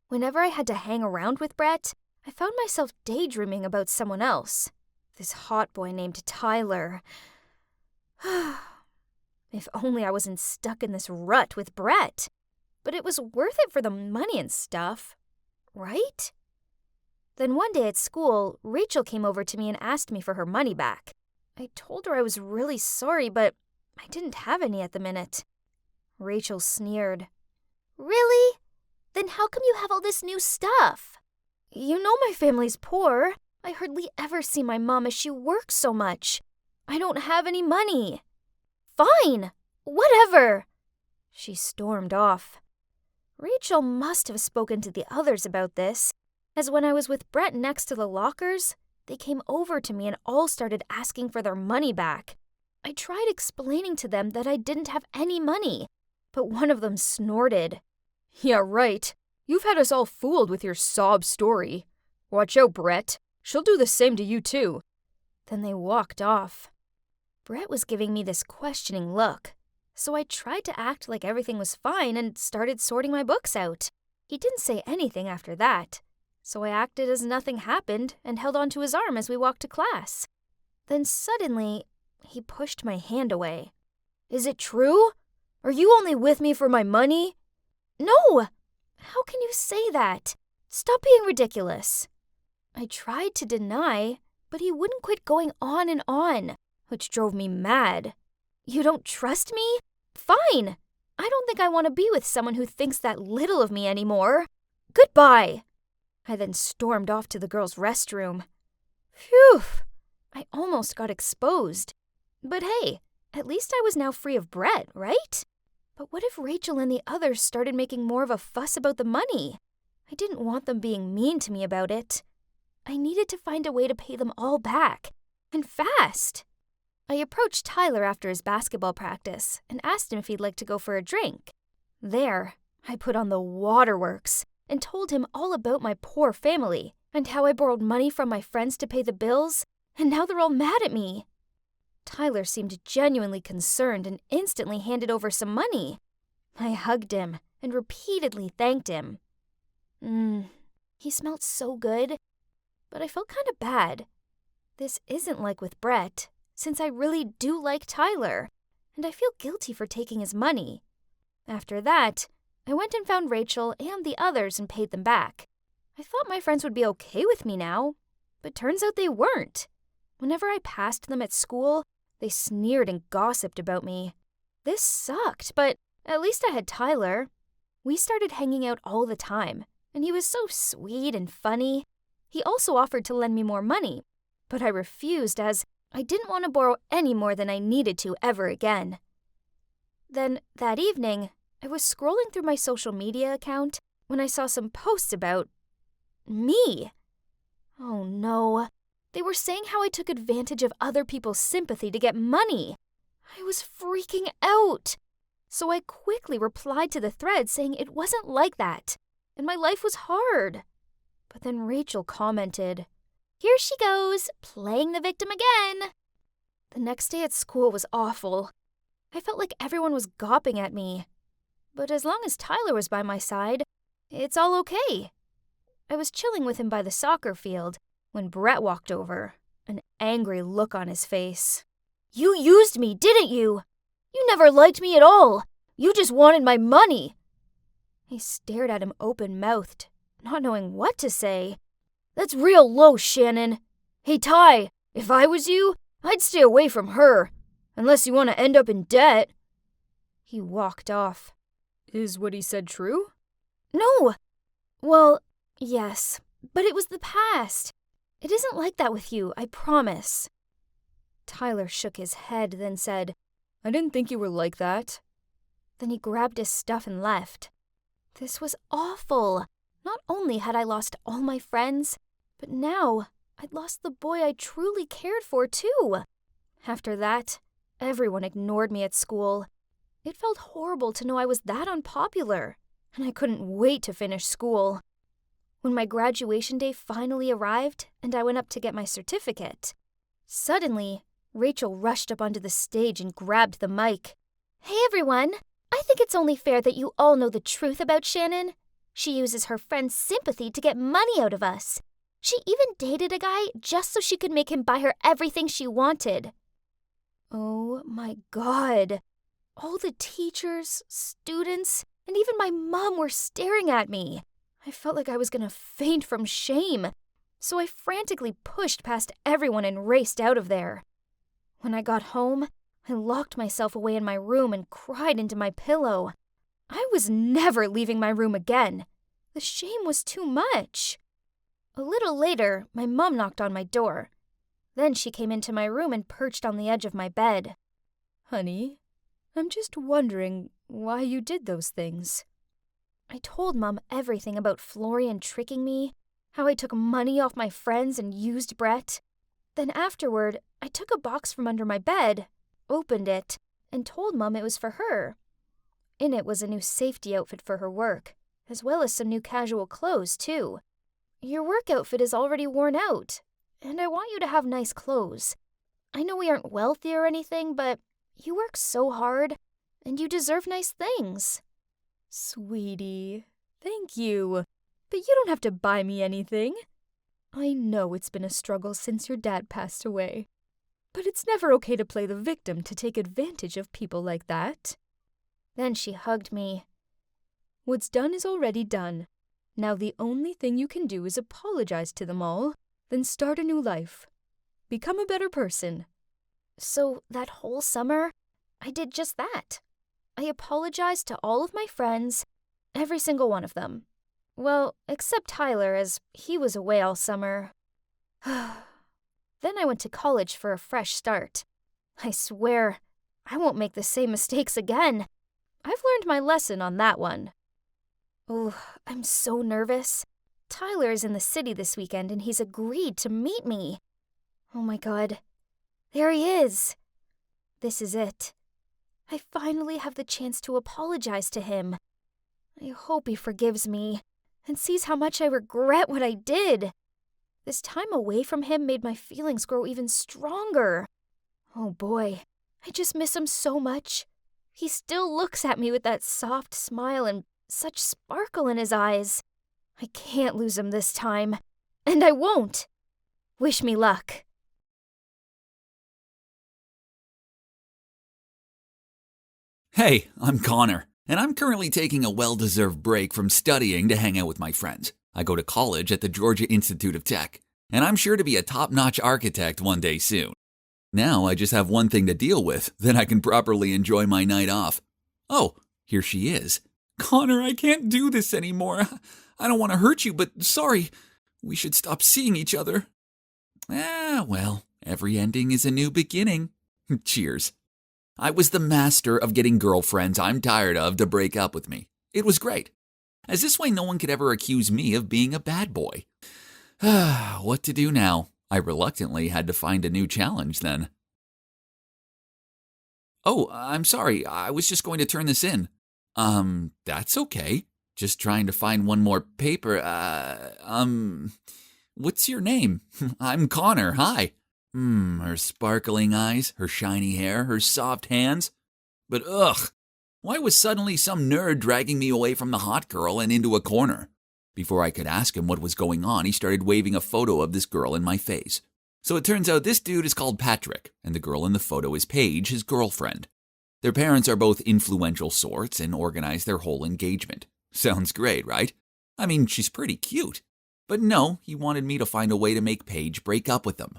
Whenever I had to hang around with Brett, I found myself daydreaming about someone else. This hot boy named Tyler. If only I wasn't stuck in this rut with Brett. But it was worth it for the money and stuff, right? Then one day at school, Rachel came over to me and asked me for her money back. I told her I was really sorry, but I didn't have any at the minute. Rachel sneered. "Really? Then how come you have all this new stuff?" "You know my family's poor. I hardly ever see my mom as she works so much. I don't have any money." "Fine, whatever." She stormed off. Rachel must have spoken to the others about this, as when I was with Brett next to the lockers, they came over to me and all started asking for their money back. I tried explaining to them that I didn't have any money, but one of them snorted. "Yeah, right. You've had us all fooled with your sob story. Watch out, Brett. She'll do the same to you too." Then they walked off. Brett was giving me this questioning look, so I tried to act like everything was fine and started sorting my books out. He didn't say anything after that, so I acted as nothing happened and held onto his arm as we walked to class. Then suddenly, he pushed my hand away. "Is it true? Are you only with me for my money?" "No! How can you say that? Stop being ridiculous." I tried to deny, but he wouldn't quit going on and on, which drove me mad. "You don't trust me? Fine! I don't think I want to be with someone who thinks that little of me anymore. Goodbye!" I then stormed off to the girls' restroom. Phew! I almost got exposed. But hey, at least I was now free of Brett, right? But what if Rachel and the others started making more of a fuss about the money? I didn't want them being mean to me about it. I needed to find a way to pay them all back, and fast. I approached Tyler after his basketball practice and asked him if he'd like to go for a drink. There, I put on the waterworks and told him all about my poor family and how I borrowed money from my friends to pay the bills, and now they're all mad at me. Tyler seemed genuinely concerned and instantly handed over some money. I hugged him and repeatedly thanked him. He smelled so good, but I felt kind of bad. This isn't like with Brett, since I really do like Tyler, and I feel guilty for taking his money. After that, I went and found Rachel and the others and paid them back. I thought my friends would be okay with me now, but turns out they weren't. Whenever I passed them at school, they sneered and gossiped about me. This sucked, but at least I had Tyler. We started hanging out all the time, and he was so sweet and funny. He also offered to lend me more money, but I refused as I didn't want to borrow any more than I needed to ever again. Then, that evening, I was scrolling through my social media account when I saw some posts about me. Oh no. They were saying how I took advantage of other people's sympathy to get money. I was freaking out. So I quickly replied to the thread saying it wasn't like that, and my life was hard. But then Rachel commented, "Here she goes, playing the victim again." The next day at school was awful. I felt like everyone was gawping at me. But as long as Tyler was by my side, it's all okay. I was chilling with him by the soccer field when Brett walked over, an angry look on his face. "You used me, didn't you? You never liked me at all. You just wanted my money." I stared at him open-mouthed, not knowing what to say. "That's real low, Shannon. Hey, Ty, if I was you, I'd stay away from her, unless you want to end up in debt." He walked off. Is what he said true? "No. Well, yes, but it was the past. It isn't like that with you, I promise." Tyler shook his head, then said, I didn't think you were like that. Then he grabbed his stuff and left. This was awful. Not only had I lost all my friends, but now I'd lost the boy I truly cared for too. After that, everyone ignored me at school. It felt horrible to know I was that unpopular, and I couldn't wait to finish school. When my graduation day finally arrived and I went up to get my certificate, suddenly, Rachel rushed up onto the stage and grabbed the mic. "Hey everyone, I think it's only fair that you all know the truth about Shannon. She uses her friend's sympathy to get money out of us. She even dated a guy just so she could make him buy her everything she wanted." Oh my God. All the teachers, students, and even my mom were staring at me. I felt like I was gonna faint from shame, so I frantically pushed past everyone and raced out of there. When I got home, I locked myself away in my room and cried into my pillow. I was never leaving my room again. The shame was too much. A little later, my mom knocked on my door. Then she came into my room and perched on the edge of my bed. Honey, I'm just wondering why you did those things. I told Mom everything about Florian tricking me, how I took money off my friends and used Brett. Then afterward, I took a box from under my bed, opened it, and told Mom it was for her. In it was a new safety outfit for her work, as well as some new casual clothes, too. "Your work outfit is already worn out, and I want you to have nice clothes. I know we aren't wealthy or anything, but you work so hard, and you deserve nice things. Sweetie, thank you. But you don't have to buy me anything. I know it's been a struggle since your dad passed away. But it's never okay to play the victim to take advantage of people like that. Then she hugged me. What's done is already done. Now the only thing you can do is apologize to them all, then start a new life. Become a better person. So that whole summer, I did just that. I apologized to all of my friends, every single one of them. Well, except Tyler, as he was away all summer. Then I went to college for a fresh start. I swear, I won't make the same mistakes again. I've learned my lesson on that one. Oh, I'm so nervous. Tyler is in the city this weekend and he's agreed to meet me. Oh my God. There he is. This is it. I finally have the chance to apologize to him. I hope he forgives me and sees how much I regret what I did. This time away from him made my feelings grow even stronger. Oh boy, I just miss him so much. He still looks at me with that soft smile and such sparkle in his eyes. I can't lose him this time, and I won't. Wish me luck. Hey, I'm Connor, and I'm currently taking a well-deserved break from studying to hang out with my friends. I go to college at the Georgia Institute of Tech, and I'm sure to be a top-notch architect one day soon. Now I just have one thing to deal with, then I can properly enjoy my night off. Oh, here she is. Connor, I can't do this anymore. I don't want to hurt you, but sorry. We should stop seeing each other. Well, every ending is a new beginning. Cheers. I was the master of getting girlfriends I'm tired of to break up with me. It was great, as this way no one could ever accuse me of being a bad boy. What to do now? I reluctantly had to find a new challenge then. Oh, I'm sorry, I was just going to turn this in. That's okay. Just trying to find one more paper. What's your name? I'm Connor, hi. Her sparkling eyes, her shiny hair, her soft hands. But ugh, why was suddenly some nerd dragging me away from the hot girl and into a corner? Before I could ask him what was going on, he started waving a photo of this girl in my face. So it turns out this dude is called Patrick, and the girl in the photo is Paige, his girlfriend. Their parents are both influential sorts and organize their whole engagement. Sounds great, right? I mean, she's pretty cute. But no, he wanted me to find a way to make Paige break up with them.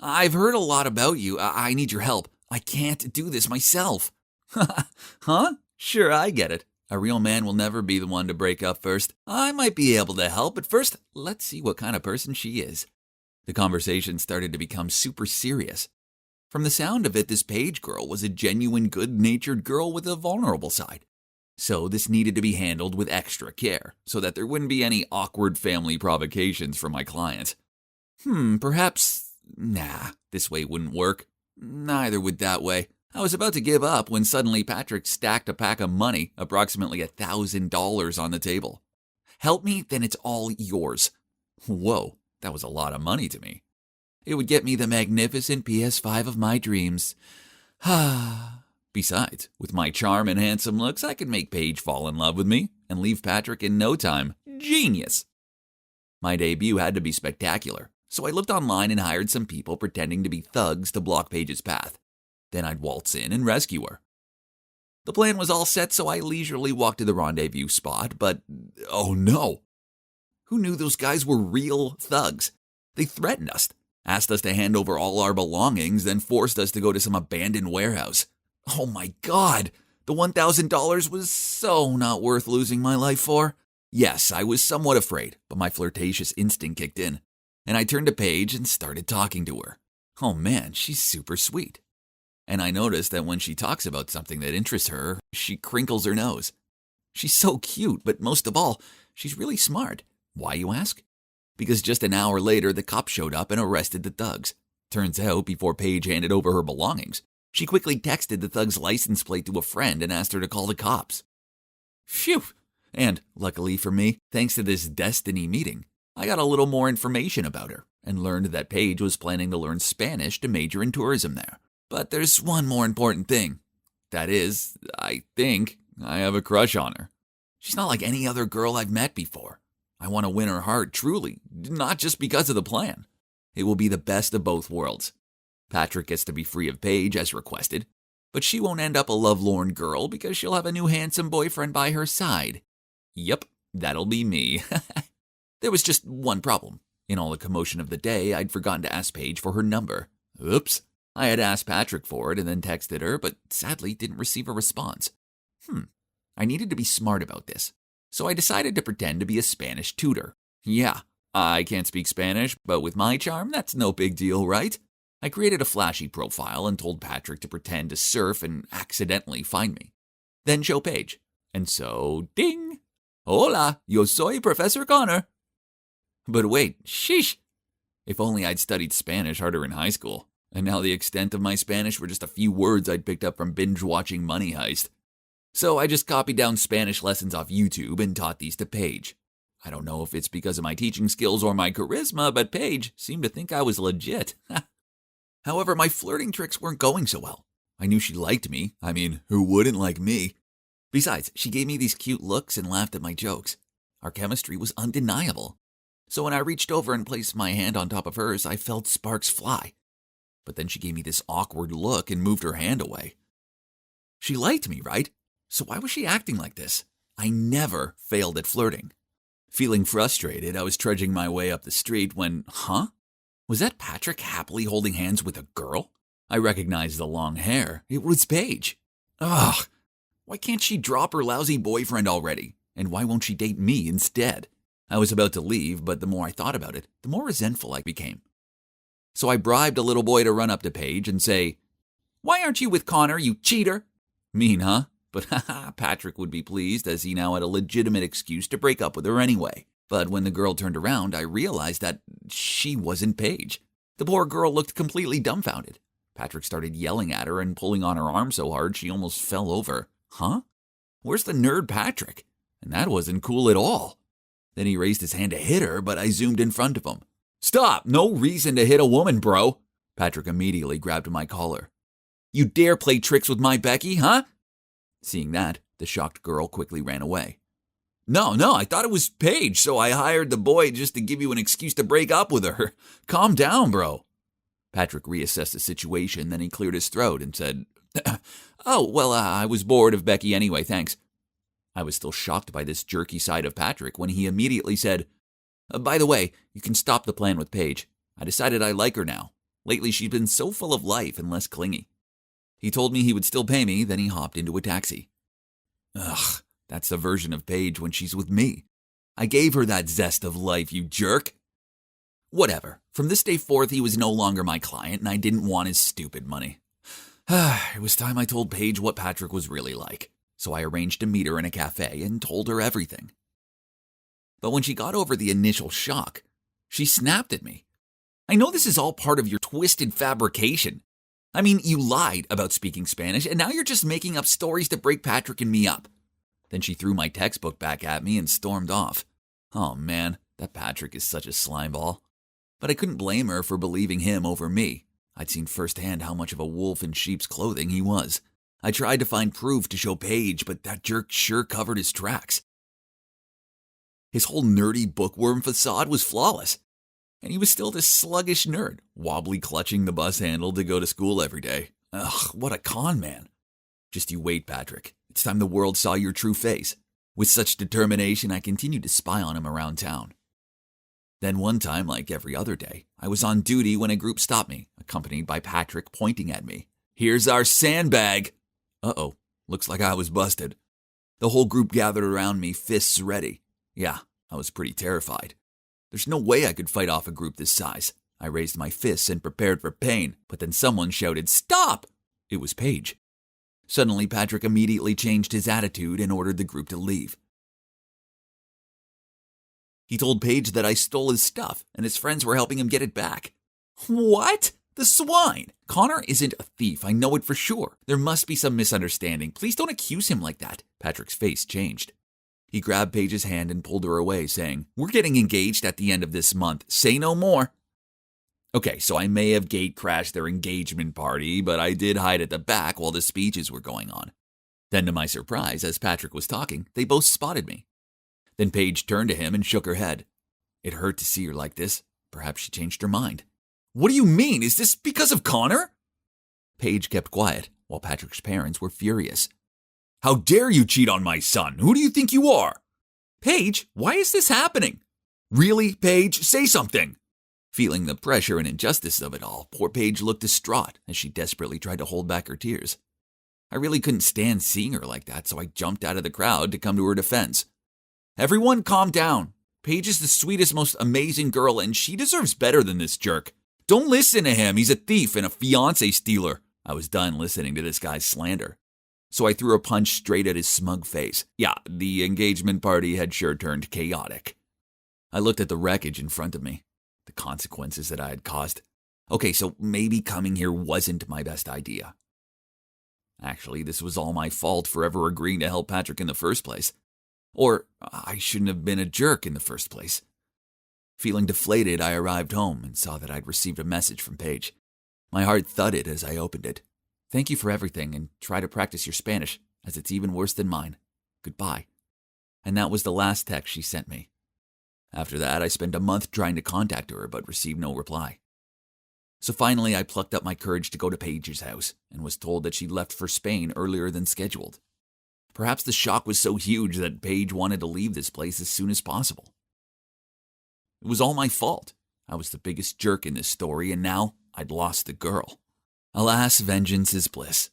I've heard a lot about you. I need your help. I can't do this myself. Huh? Sure, I get it. A real man will never be the one to break up first. I might be able to help, but first, let's see what kind of person she is. The conversation started to become super serious. From the sound of it, this Paige girl was a genuine good-natured girl with a vulnerable side. So this needed to be handled with extra care, so that there wouldn't be any awkward family provocations from my client. Perhaps... Nah, this way wouldn't work. Neither would that way. I was about to give up when suddenly Patrick stacked a pack of money, approximately $1,000 on the table. Help me, then it's all yours. Whoa, that was a lot of money to me. It would get me the magnificent PS5 of my dreams. Besides, with my charm and handsome looks, I could make Paige fall in love with me and leave Patrick in no time. Genius! My debut had to be spectacular, so I looked online and hired some people pretending to be thugs to block Paige's path. Then I'd waltz in and rescue her. The plan was all set, so I leisurely walked to the rendezvous spot, but oh no! Who knew those guys were real thugs? They threatened us, asked us to hand over all our belongings, then forced us to go to some abandoned warehouse. Oh my God! The $1,000 was so not worth losing my life for. Yes, I was somewhat afraid, but my flirtatious instinct kicked in, and I turned to Paige and started talking to her. Oh man, she's super sweet. And I noticed that when she talks about something that interests her, she crinkles her nose. She's so cute, but most of all, she's really smart. Why, you ask? Because just an hour later, the cops showed up and arrested the thugs. Turns out, before Paige handed over her belongings, she quickly texted the thug's license plate to a friend and asked her to call the cops. Phew! And, luckily for me, thanks to this destiny meeting, I got a little more information about her, and learned that Paige was planning to learn Spanish to major in tourism there. But there's one more important thing. That is, I think I have a crush on her. She's not like any other girl I've met before. I want to win her heart, truly, not just because of the plan. It will be the best of both worlds. Patrick gets to be free of Paige as requested, but she won't end up a lovelorn girl because she'll have a new handsome boyfriend by her side. Yep, that'll be me. There was just one problem. In all the commotion of the day, I'd forgotten to ask Paige for her number. Oops. I had asked Patrick for it and then texted her, but sadly didn't receive a response. I needed to be smart about this, so I decided to pretend to be a Spanish tutor. Yeah, I can't speak Spanish, but with my charm, that's no big deal, right? I created a flashy profile and told Patrick to pretend to surf and accidentally find me. Then show Paige. And so, ding! Hola, yo soy Professor Connor. But wait, sheesh! If only I'd studied Spanish harder in high school, and now the extent of my Spanish were just a few words I'd picked up from binge-watching Money Heist. So I just copied down Spanish lessons off YouTube and taught these to Paige. I don't know if it's because of my teaching skills or my charisma, but Paige seemed to think I was legit. However, my flirting tricks weren't going so well. I knew she liked me. I mean, who wouldn't like me? Besides, she gave me these cute looks and laughed at my jokes. Our chemistry was undeniable. So when I reached over and placed my hand on top of hers, I felt sparks fly. But then she gave me this awkward look and moved her hand away. She liked me, right? So why was she acting like this? I never failed at flirting. Feeling frustrated, I was trudging my way up the street when, was that Patrick happily holding hands with a girl? I recognized the long hair. It was Paige. Ugh, why can't she drop her lousy boyfriend already? And why won't she date me instead? I was about to leave, but the more I thought about it, the more resentful I became. So I bribed a little boy to run up to Paige and say, "Why aren't you with Connor, you cheater?" Mean, huh? But Patrick would be pleased as he now had a legitimate excuse to break up with her anyway. But when the girl turned around, I realized that she wasn't Paige. The poor girl looked completely dumbfounded. Patrick started yelling at her and pulling on her arm so hard she almost fell over. Where's the nerd Patrick? And that wasn't cool at all. Then he raised his hand to hit her, but I zoomed in front of him. "Stop! No reason to hit a woman, bro!" Patrick immediately grabbed my collar. "You dare play tricks with my Becky, huh?" Seeing that, the shocked girl quickly ran away. No, I thought it was Paige, so I hired the boy just to give you an excuse to break up with her. Calm down, bro." Patrick reassessed the situation, then he cleared his throat and said, I was bored of Becky anyway, thanks." I was still shocked by this jerky side of Patrick when he immediately said, "By the way, you can stop the plan with Paige. I decided I like her now. Lately she's been so full of life and less clingy." He told me he would still pay me, then he hopped into a taxi. Ugh, that's the version of Paige when she's with me. I gave her that zest of life, you jerk. Whatever. From this day forth, he was no longer my client, and I didn't want his stupid money. It was time I told Paige what Patrick was really like, so I arranged to meet her in a cafe and told her everything. But when she got over the initial shock, she snapped at me. "I know this is all part of your twisted fabrication. I mean, you lied about speaking Spanish, and now you're just making up stories to break Patrick and me up." Then she threw my textbook back at me and stormed off. Oh man, that Patrick is such a slimeball. But I couldn't blame her for believing him over me. I'd seen firsthand how much of a wolf in sheep's clothing he was. I tried to find proof to show Paige, but that jerk sure covered his tracks. His whole nerdy bookworm facade was flawless. And he was still this sluggish nerd, wobbly clutching the bus handle to go to school every day. Ugh, what a con man. Just you wait, Patrick. It's time the world saw your true face. With such determination, I continued to spy on him around town. Then one time, like every other day, I was on duty when a group stopped me, accompanied by Patrick pointing at me. "Here's our sandbag." Uh-oh, looks like I was busted. The whole group gathered around me, fists ready. Yeah, I was pretty terrified. There's no way I could fight off a group this size. I raised my fists and prepared for pain, but then someone shouted, "Stop!" It was Paige. Suddenly, Patrick immediately changed his attitude and ordered the group to leave. He told Paige that I stole his stuff and his friends were helping him get it back. What? The swine! Connor isn't a thief, I know it for sure. There must be some misunderstanding. Please don't accuse him like that. Patrick's face changed. He grabbed Paige's hand and pulled her away, saying, "We're getting engaged at the end of this month. Say no more." Okay, so I may have gate crashed their engagement party, but I did hide at the back while the speeches were going on. Then to my surprise, as Patrick was talking, they both spotted me. Then Paige turned to him and shook her head. It hurt to see her like this. Perhaps she changed her mind. What do you mean? Is this because of Connor? Paige kept quiet, while Patrick's parents were furious. How dare you cheat on my son? Who do you think you are? Paige, why is this happening? Really, Paige? Say something. Feeling the pressure and injustice of it all, poor Paige looked distraught as she desperately tried to hold back her tears. I really couldn't stand seeing her like that, so I jumped out of the crowd to come to her defense. Everyone calm down. Paige is the sweetest, most amazing girl, and she deserves better than this jerk. Don't listen to him. He's a thief and a fiancé stealer. I was done listening to this guy's slander. So I threw a punch straight at his smug face. Yeah, the engagement party had sure turned chaotic. I looked at the wreckage in front of me, the consequences that I had caused. Okay, so maybe coming here wasn't my best idea. Actually, this was all my fault for ever agreeing to help Patrick in the first place. Or I shouldn't have been a jerk in the first place. Feeling deflated, I arrived home and saw that I'd received a message from Paige. My heart thudded as I opened it. Thank you for everything, and try to practice your Spanish, as it's even worse than mine. Goodbye. And that was the last text she sent me. After that, I spent a month trying to contact her, but received no reply. So finally, I plucked up my courage to go to Paige's house, and was told that she'd left for Spain earlier than scheduled. Perhaps the shock was so huge that Paige wanted to leave this place as soon as possible. It was all my fault. I was the biggest jerk in this story, and now I'd lost the girl. Alas, vengeance is bliss.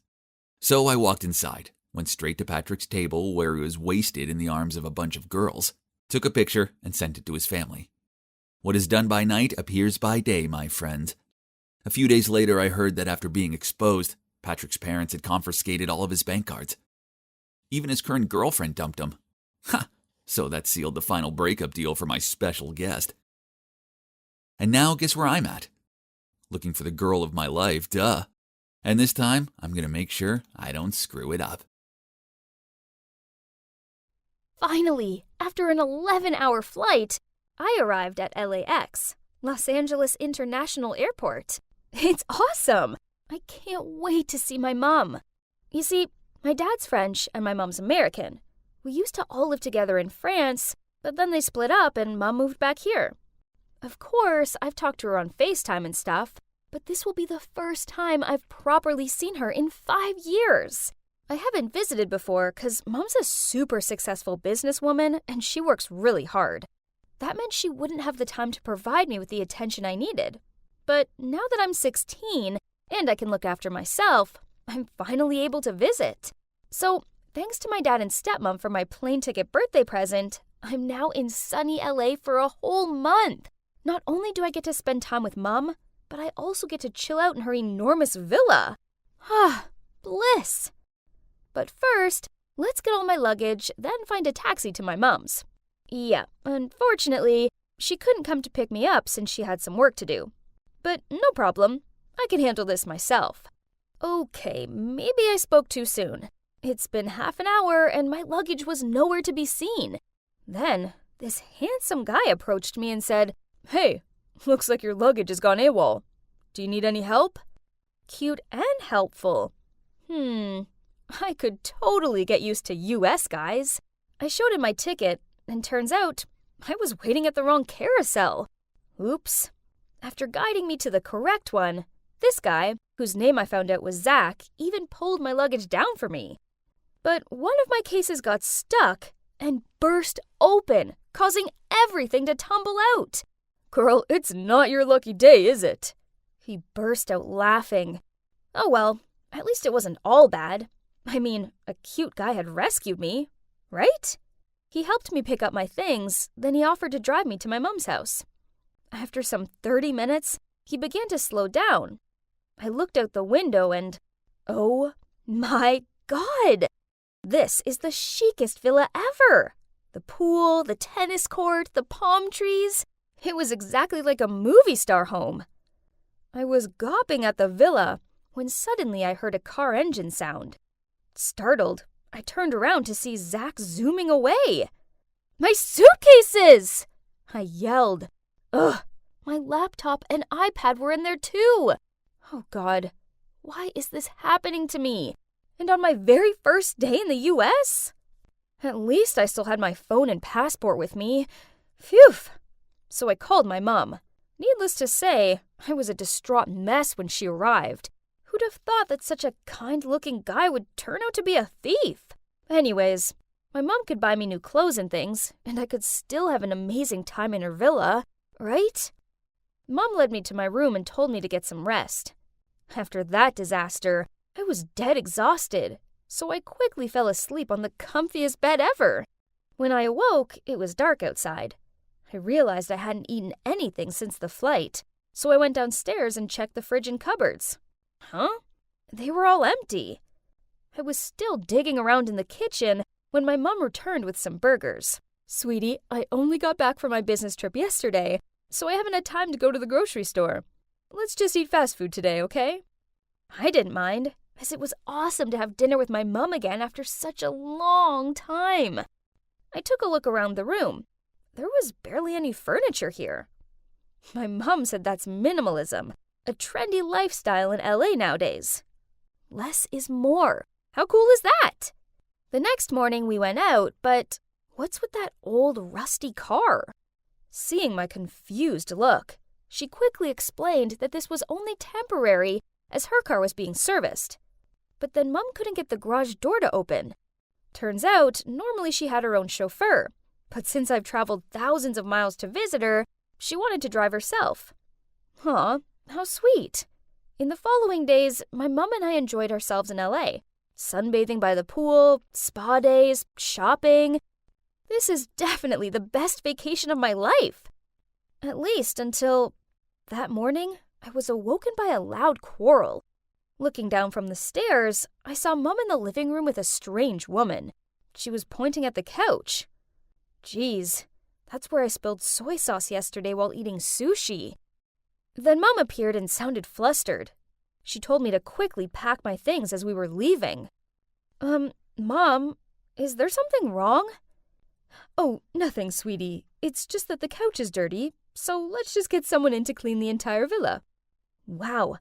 So I walked inside, went straight to Patrick's table where he was wasted in the arms of a bunch of girls, took a picture, and sent it to his family. What is done by night appears by day, my friend. A few days later, I heard that after being exposed, Patrick's parents had confiscated all of his bank cards. Even his current girlfriend dumped him. Ha! So that sealed the final breakup deal for my special guest. And now, guess where I'm at? Looking for the girl of my life, duh. And this time, I'm going to make sure I don't screw it up. Finally, after an 11-hour flight, I arrived at LAX, Los Angeles International Airport. It's awesome! I can't wait to see my mom. You see, my dad's French and my mom's American. We used to all live together in France, but then they split up and Mom moved back here. Of course, I've talked to her on FaceTime and stuff, but this will be the first time I've properly seen her in 5 years. I haven't visited before because Mom's a super successful businesswoman and she works really hard. That meant she wouldn't have the time to provide me with the attention I needed. But now that I'm 16 and I can look after myself, I'm finally able to visit. So, thanks to my dad and stepmom for my plane ticket birthday present, I'm now in sunny LA for a whole month. Not only do I get to spend time with Mom, but I also get to chill out in her enormous villa. Ah, bliss. But first, let's get all my luggage, then find a taxi to my mom's. Yeah, unfortunately, she couldn't come to pick me up since she had some work to do. But no problem, I can handle this myself. Okay, maybe I spoke too soon. It's been half an hour and my luggage was nowhere to be seen. Then, this handsome guy approached me and said, "Hey, looks like your luggage has gone AWOL. Do you need any help?" Cute and helpful. I could totally get used to US guys. I showed him my ticket, and turns out I was waiting at the wrong carousel. Oops. After guiding me to the correct one, this guy, whose name I found out was Zach, even pulled my luggage down for me. But one of my cases got stuck and burst open, causing everything to tumble out. "Girl, it's not your lucky day, is it?" He burst out laughing. Oh well, at least it wasn't all bad. I mean, a cute guy had rescued me, right? He helped me pick up my things, then he offered to drive me to my mom's house. After some 30 minutes, he began to slow down. I looked out the window and, oh my God! This is the chicest villa ever! The pool, the tennis court, the palm trees. It was exactly like a movie star home. I was gawping at the villa when suddenly I heard a car engine sound. Startled, I turned around to see Zach zooming away. "My suitcases!" I yelled. Ugh, My laptop and iPad were in there too. Oh God, why is this happening to me? And on my very first day in the US? At least I still had my phone and passport with me. Phew! So I called my mom. Needless to say, I was a distraught mess when she arrived. Who'd have thought that such a kind-looking guy would turn out to be a thief? Anyways, my mom could buy me new clothes and things, and I could still have an amazing time in her villa, right? Mom led me to my room and told me to get some rest. After that disaster, I was dead exhausted, so I quickly fell asleep on the comfiest bed ever. When I awoke, it was dark outside. I realized I hadn't eaten anything since the flight, so I went downstairs and checked the fridge and cupboards. Huh? They were all empty. I was still digging around in the kitchen when my mom returned with some burgers. Sweetie, I only got back from my business trip yesterday, so I haven't had time to go to the grocery store. Let's just eat fast food today, okay? I didn't mind, as it was awesome to have dinner with my mom again after such a long time. I took a look around the room. There was barely any furniture here. My mom said that's minimalism, a trendy lifestyle in LA nowadays. Less is more. How cool is that? The next morning we went out, but what's with that old rusty car? Seeing my confused look, she quickly explained that this was only temporary as her car was being serviced. But then Mom couldn't get the garage door to open. Turns out, normally she had her own chauffeur, but since I've traveled thousands of miles to visit her, she wanted to drive herself. Aw, how sweet. In the following days, my mom and I enjoyed ourselves in LA. Sunbathing by the pool, spa days, shopping. This is definitely the best vacation of my life. At least until that morning, I was awoken by a loud quarrel. Looking down from the stairs, I saw Mom in the living room with a strange woman. She was pointing at the couch. Geez, that's where I spilled soy sauce yesterday while eating sushi. Then Mom appeared and sounded flustered. She told me to quickly pack my things as we were leaving. Mom, is there something wrong? Oh, nothing, sweetie. It's just that the couch is dirty, so let's just get someone in to clean the entire villa. Wow,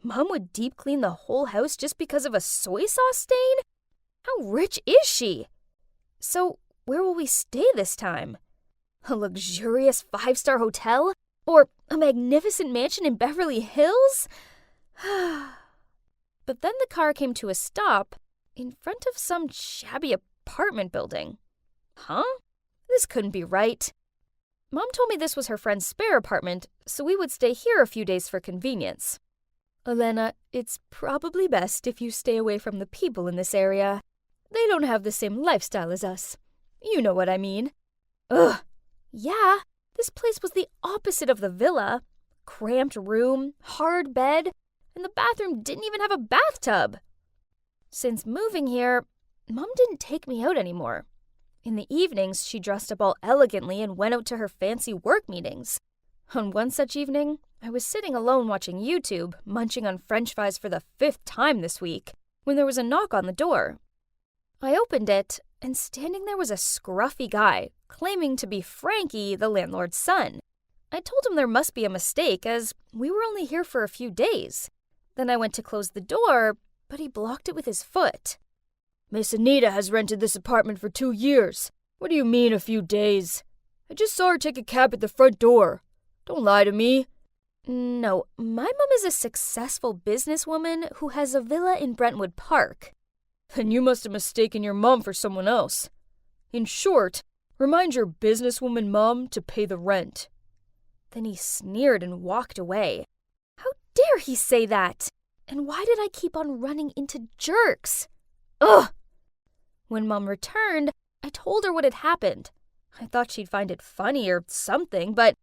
Mom would deep clean the whole house just because of a soy sauce stain? How rich is she? So, where will we stay this time? A luxurious 5-star hotel? Or a magnificent mansion in Beverly Hills? But then the car came to a stop in front of some shabby apartment building. Huh? This couldn't be right. Mom told me this was her friend's spare apartment, so we would stay here a few days for convenience. Elena, it's probably best if you stay away from the people in this area. They don't have the same lifestyle as us. You know what I mean. Ugh. Yeah, this place was the opposite of the villa. Cramped room, hard bed, and the bathroom didn't even have a bathtub. Since moving here, Mom didn't take me out anymore. In the evenings, she dressed up all elegantly and went out to her fancy work meetings. On one such evening, I was sitting alone watching YouTube, munching on French fries for the 5th time this week, when there was a knock on the door. I opened it, and standing there was a scruffy guy, claiming to be Frankie, the landlord's son. I told him there must be a mistake, as we were only here for a few days. Then I went to close the door, but he blocked it with his foot. Miss Anita has rented this apartment for 2 years. What do you mean a few days? I just saw her take a cab at the front door. Don't lie to me. No, my mom is a successful businesswoman who has a villa in Brentwood Park. Then you must have mistaken your mom for someone else. In short, remind your businesswoman mom to pay the rent. Then he sneered and walked away. How dare he say that? And why did I keep on running into jerks? Ugh! When Mom returned, I told her what had happened. I thought she'd find it funny or something, but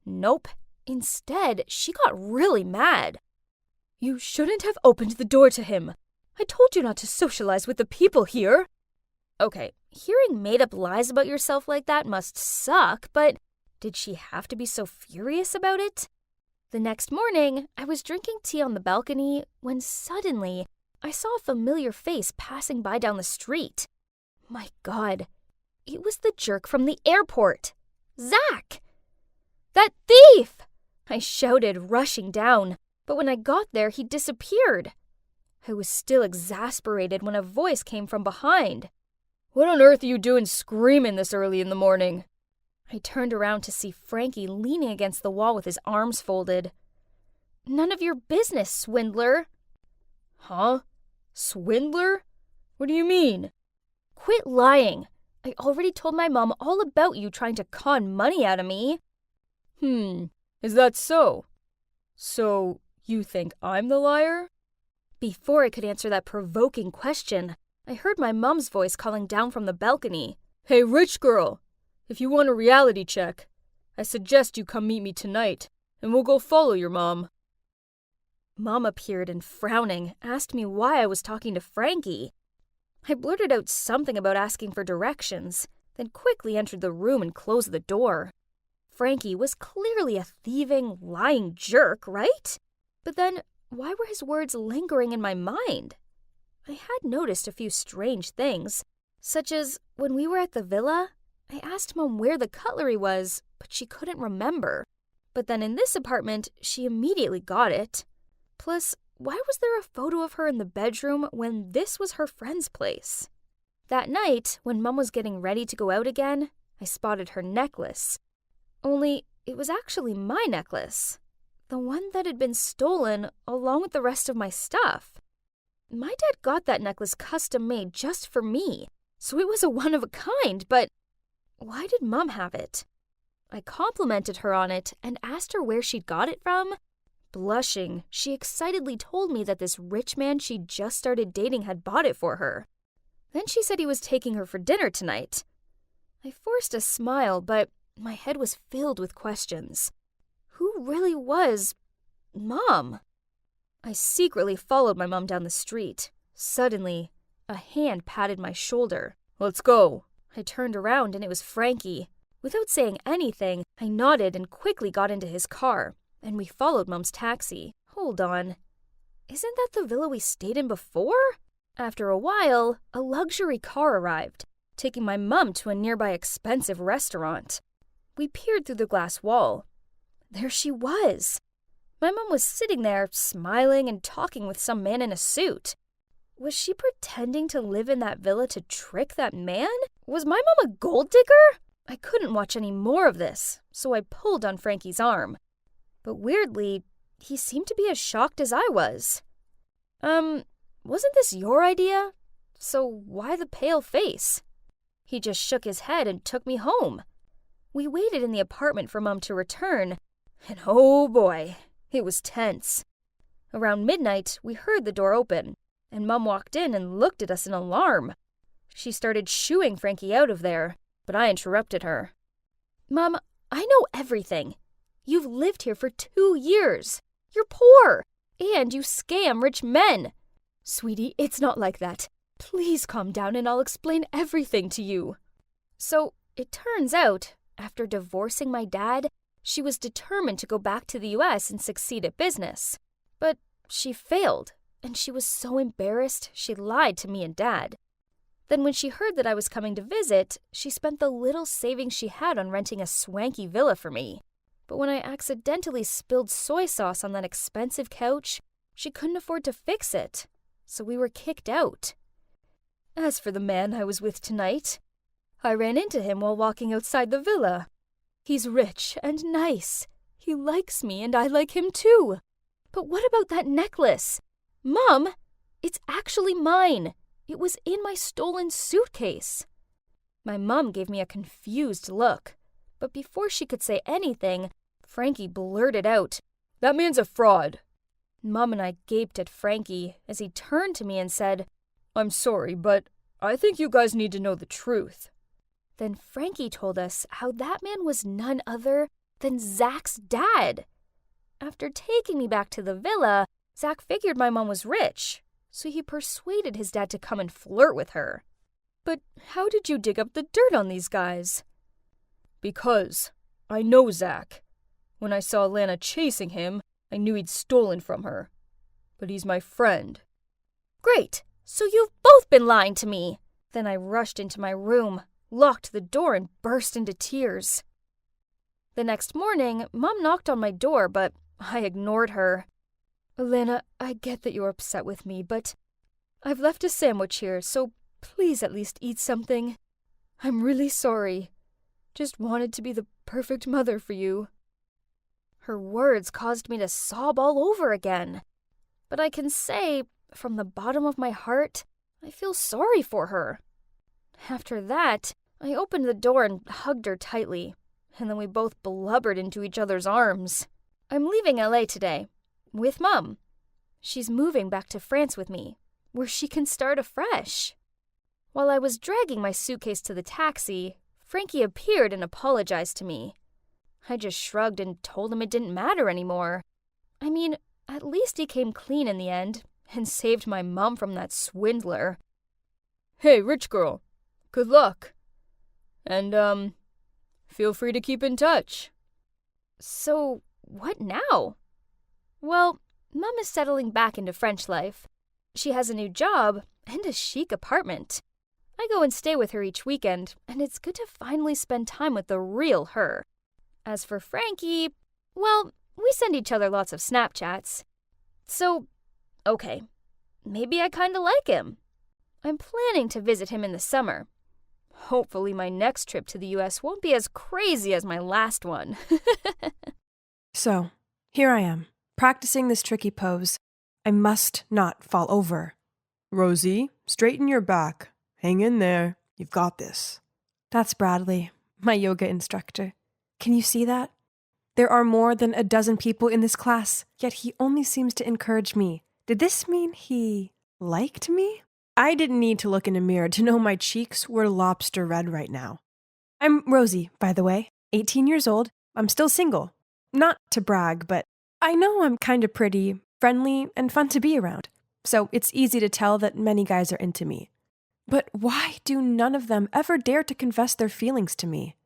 nope. Instead, she got really mad. You shouldn't have opened the door to him. I told you not to socialize with the people here. Okay, hearing made-up lies about yourself like that must suck, but did she have to be so furious about it? The next morning, I was drinking tea on the balcony when suddenly I saw a familiar face passing by down the street. My God, it was the jerk from the airport. Zach! That thief! I shouted, rushing down, but when I got there, he disappeared. I was still exasperated when a voice came from behind. "What on earth are you doing screaming this early in the morning?" I turned around to see Frankie leaning against the wall with his arms folded. "None of your business, swindler." "Huh? Swindler? What do you mean?" "Quit lying. I already told my mom all about you trying to con money out of me." Is that so? So, you think I'm the liar?" Before I could answer that provoking question, I heard my mom's voice calling down from the balcony. "Hey, rich girl, if you want a reality check, I suggest you come meet me tonight, and we'll go follow your mom." Mom appeared and, frowning, asked me why I was talking to Frankie. I blurted out something about asking for directions, then quickly entered the room and closed the door. Frankie was clearly a thieving, lying jerk, right? But then, why were his words lingering in my mind? I had noticed a few strange things, such as when we were at the villa, I asked Mom where the cutlery was, but she couldn't remember. But then in this apartment, she immediately got it. Plus, why was there a photo of her in the bedroom when this was her friend's place? That night, when Mom was getting ready to go out again, I spotted her necklace. Only, it was actually my necklace. The one that had been stolen along with the rest of my stuff. My dad got that necklace custom-made just for me, so it was a one-of-a-kind, but why did Mom have it? I complimented her on it and asked her where she'd got it from. Blushing, she excitedly told me that this rich man she'd just started dating had bought it for her. Then she said he was taking her for dinner tonight. I forced a smile, but my head was filled with questions. Who really was Mom? I secretly followed my mom down the street. Suddenly, a hand patted my shoulder. "Let's go." I turned around and it was Frankie. Without saying anything, I nodded and quickly got into his car, and we followed Mom's taxi. Hold on. Isn't that the villa we stayed in before? After a while, a luxury car arrived, taking my mom to a nearby expensive restaurant. We peered through the glass wall. There she was. My mom was sitting there, smiling and talking with some man in a suit. Was she pretending to live in that villa to trick that man? Was my mom a gold digger? I couldn't watch any more of this, so I pulled on Frankie's arm. But weirdly, he seemed to be as shocked as I was. Wasn't this your idea? So why the pale face? He just shook his head and took me home. We waited in the apartment for Mom to return, and oh boy, it was tense. Around midnight, we heard the door open, and Mom walked in and looked at us in alarm. She started shooing Frankie out of there, but I interrupted her. "Mom, I know everything. You've lived here for 2 years. You're poor, and you scam rich men." "Sweetie, it's not like that. Please calm down and I'll explain everything to you." So, it turns out, after divorcing my dad, she was determined to go back to the US and succeed at business. But she failed, and she was so embarrassed she lied to me and Dad. Then when she heard that I was coming to visit, she spent the little savings she had on renting a swanky villa for me. But when I accidentally spilled soy sauce on that expensive couch, she couldn't afford to fix it, so we were kicked out. As for the man I was with tonight, I ran into him while walking outside the villa. He's rich and nice. He likes me and I like him too. But what about that necklace? Mom, it's actually mine. It was in my stolen suitcase. My mom gave me a confused look, but before she could say anything, Frankie blurted out, "That man's a fraud." Mom and I gaped at Frankie as he turned to me and said, "I'm sorry, but I think you guys need to know the truth." Then Frankie told us how that man was none other than Zach's dad. After taking me back to the villa, Zach figured my mom was rich, so he persuaded his dad to come and flirt with her. "But how did you dig up the dirt on these guys?" "Because I know Zach. When I saw Elena chasing him, I knew he'd stolen from her. But he's my friend." "Great! So you've both been lying to me!" Then I rushed into my room, locked the door, and burst into tears. The next morning, Mom knocked on my door, but I ignored her. Elena, I get that you're upset with me, but I've left a sandwich here, so please at least eat something. I'm really sorry. Just wanted to be the perfect mother for you. Her words caused me to sob all over again. But I can say, from the bottom of my heart, I feel sorry for her. After that, I opened the door and hugged her tightly, and then we both blubbered into each other's arms. I'm leaving LA today, with Mom. She's moving back to France with me, where she can start afresh. While I was dragging my suitcase to the taxi, Frankie appeared and apologized to me. I just shrugged and told him it didn't matter anymore. I mean, at least he came clean in the end and saved my mom from that swindler. Hey, rich girl. Good luck. And, feel free to keep in touch. So, what now? Well, Mom is settling back into French life. She has a new job and a chic apartment. I go and stay with her each weekend, and it's good to finally spend time with the real her. As for Frankie, well, we send each other lots of Snapchats. So, okay, maybe I kinda like him. I'm planning to visit him in the summer. Hopefully my next trip to the US won't be as crazy as my last one. So, here I am, practicing this tricky pose. I must not fall over. Rosie, straighten your back. Hang in there. You've got this. That's Bradley, my yoga instructor. Can you see that? There are more than a dozen people in this class, yet he only seems to encourage me. Did this mean he liked me? I didn't need to look in a mirror to know my cheeks were lobster red right now. I'm Rosie, by the way, 18 years old. I'm still single. Not to brag, but I know I'm kinda pretty, friendly, and fun to be around. So it's easy to tell that many guys are into me. But why do none of them ever dare to confess their feelings to me?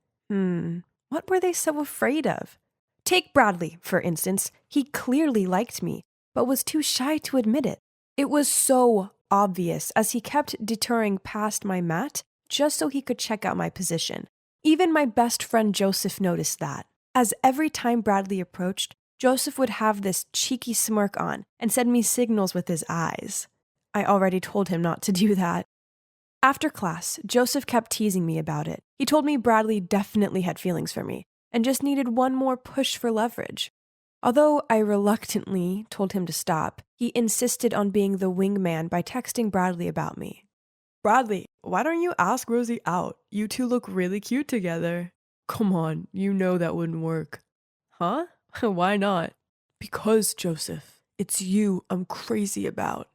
What were they so afraid of? Take Bradley, for instance. He clearly liked me, but was too shy to admit it. It was so obvious as he kept deterring past my mat just so he could check out my position. Even my best friend Joseph noticed that, as every time Bradley approached, Joseph would have this cheeky smirk on and send me signals with his eyes. I already told him not to do that. After class, Joseph kept teasing me about it. He told me Bradley definitely had feelings for me and just needed one more push for leverage. Although I reluctantly told him to stop, he insisted on being the wingman by texting Bradley about me. Bradley, why don't you ask Rosie out? You two look really cute together. Come on, you know that wouldn't work. Huh? Why not? Because, Joseph, it's you I'm crazy about.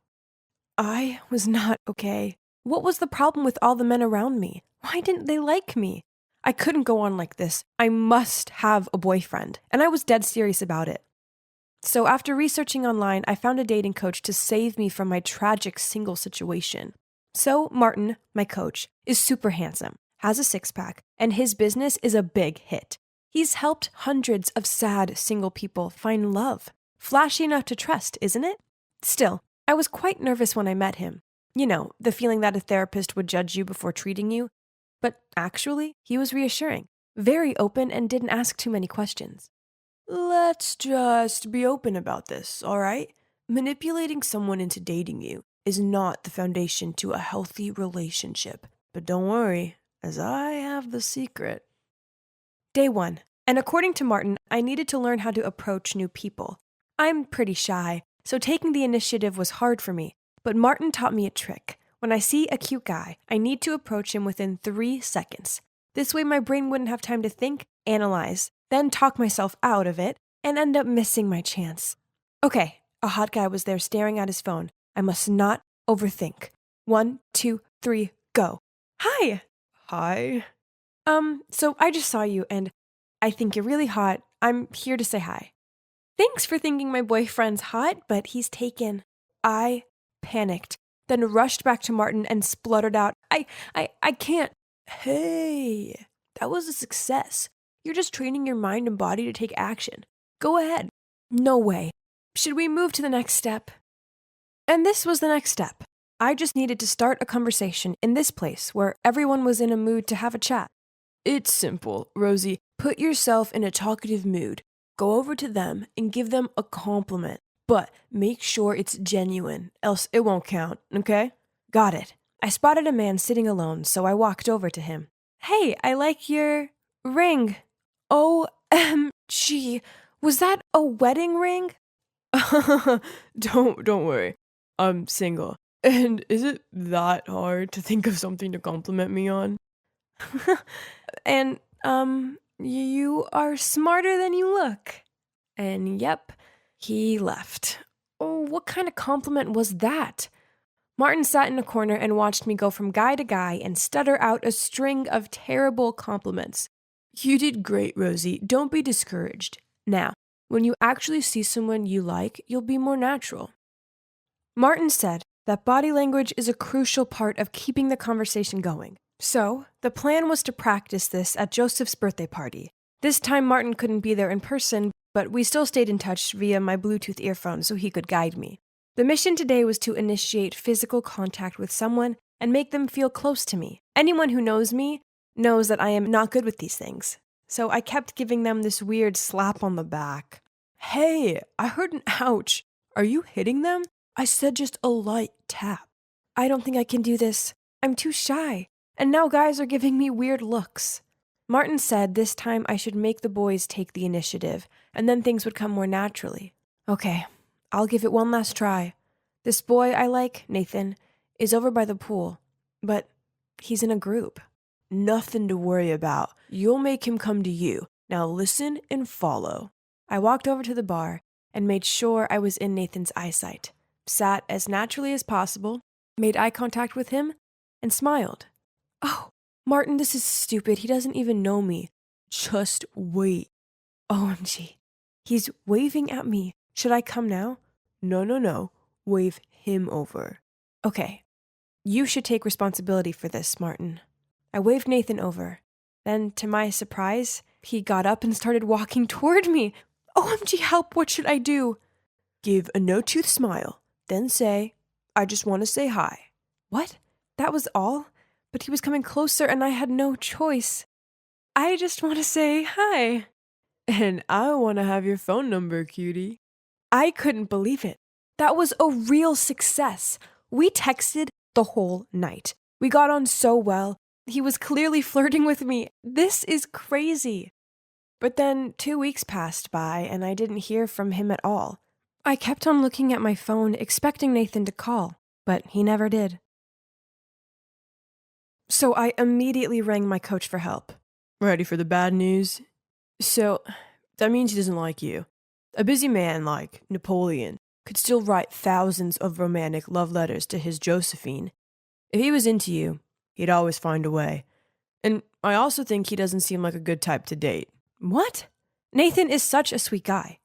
I was not okay. What was the problem with all the men around me? Why didn't they like me? I couldn't go on like this. I must have a boyfriend, and I was dead serious about it. So after researching online, I found a dating coach to save me from my tragic single situation. So Martin, my coach, is super handsome, has a six-pack, and his business is a big hit. He's helped hundreds of sad single people find love. Flashy enough to trust, isn't it? Still, I was quite nervous when I met him. You know, the feeling that a therapist would judge you before treating you. But actually, he was reassuring, very open, and didn't ask too many questions. Let's just be open about this, all right? Manipulating someone into dating you is not the foundation to a healthy relationship. But don't worry, as I have the secret. Day 1, and according to Martin, I needed to learn how to approach new people. I'm pretty shy, so taking the initiative was hard for me. But Martin taught me a trick. When I see a cute guy, I need to approach him within 3 seconds. This way my brain wouldn't have time to think, analyze, then talk myself out of it, and end up missing my chance. Okay, a hot guy was there staring at his phone. I must not overthink. 1, 2, 3, go. Hi! Hi? So I just saw you, and I think you're really hot. I'm here to say hi. Thanks for thinking my boyfriend's hot, but he's taken. I panicked, then rushed back to Martin and spluttered out, I can't. Hey, that was a success. You're just training your mind and body to take action. Go ahead. No way. Should we move to the next step? And this was the next step. I just needed to start a conversation in this place where everyone was in a mood to have a chat. It's simple, Rosie. Put yourself in a talkative mood. Go over to them and give them a compliment. But make sure it's genuine, else it won't count, okay? Got it. I spotted a man sitting alone, so I walked over to him. Hey, I like your ring. OMG, was that a wedding ring? Don't worry. I'm single. And is it that hard to think of something to compliment me on? And, you are smarter than you look. And yep, he left. Oh, what kind of compliment was that? Martin sat in a corner and watched me go from guy to guy and stutter out a string of terrible compliments. You did great, Rosie. Don't be discouraged. Now, when you actually see someone you like, you'll be more natural. Martin said that body language is a crucial part of keeping the conversation going. So, the plan was to practice this at Joseph's birthday party. This time Martin couldn't be there in person, but we still stayed in touch via my Bluetooth earphone so he could guide me. The mission today was to initiate physical contact with someone and make them feel close to me. Anyone who knows me knows that I am not good with these things. So I kept giving them this weird slap on the back. Hey, I heard an ouch. Are you hitting them? I said just a light tap. I don't think I can do this. I'm too shy. And now guys are giving me weird looks. Martin said this time I should make the boys take the initiative, and then things would come more naturally. Okay, I'll give it one last try. This boy I like, Nathan, is over by the pool, but he's in a group. Nothing to worry about. You'll make him come to you. Now listen and follow. I walked over to the bar and made sure I was in Nathan's eyesight, sat as naturally as possible, made eye contact with him, and smiled. Oh, Martin, this is stupid. He doesn't even know me. Just wait. OMG. He's waving at me. Should I come now? No. Wave him over. Okay. You should take responsibility for this, Martin. I waved Nathan over. Then, to my surprise, he got up and started walking toward me. OMG, help, what should I do? Give a no-tooth smile. Then say, I just want to say hi. What? That was all? But he was coming closer and I had no choice. I just want to say hi. And I want to have your phone number, cutie. I couldn't believe it. That was a real success. We texted the whole night. We got on so well. He was clearly flirting with me. This is crazy. But then 2 weeks passed by and I didn't hear from him at all. I kept on looking at my phone, expecting Nathan to call, but he never did. So I immediately rang my coach for help. Ready for the bad news? So, that means he doesn't like you. A busy man like Napoleon could still write thousands of romantic love letters to his Josephine. If he was into you, he'd always find a way. And I also think he doesn't seem like a good type to date. What? Nathan is such a sweet guy.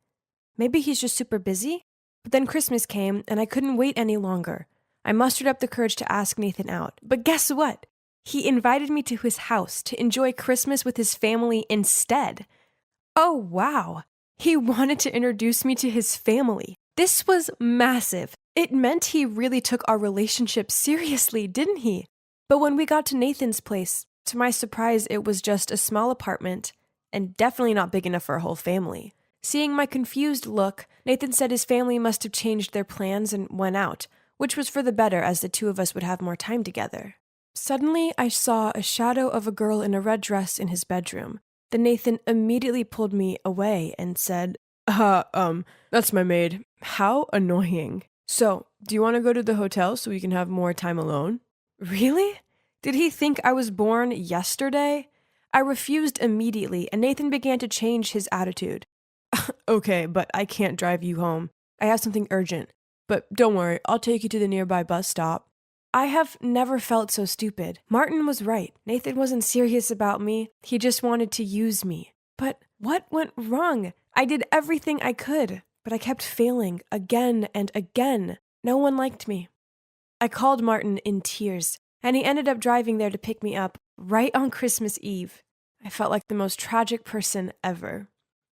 Maybe he's just super busy? But then Christmas came and I couldn't wait any longer. I mustered up the courage to ask Nathan out. But guess what? He invited me to his house to enjoy Christmas with his family instead. Oh, wow. He wanted to introduce me to his family. This was massive. It meant he really took our relationship seriously, didn't he? But when we got to Nathan's place, to my surprise, it was just a small apartment and definitely not big enough for a whole family. Seeing my confused look, Nathan said his family must have changed their plans and went out, which was for the better as the two of us would have more time together. Suddenly, I saw a shadow of a girl in a red dress in his bedroom. Then Nathan immediately pulled me away and said, that's my maid. How annoying. So, do you want to go to the hotel so we can have more time alone? Really? Did he think I was born yesterday? I refused immediately, and Nathan began to change his attitude. Okay, but I can't drive you home. I have something urgent. But don't worry, I'll take you to the nearby bus stop. I have never felt so stupid. Martin was right. Nathan wasn't serious about me. He just wanted to use me. But what went wrong? I did everything I could, but I kept failing again and again. No one liked me. I called Martin in tears, and he ended up driving there to pick me up right on Christmas Eve. I felt like the most tragic person ever.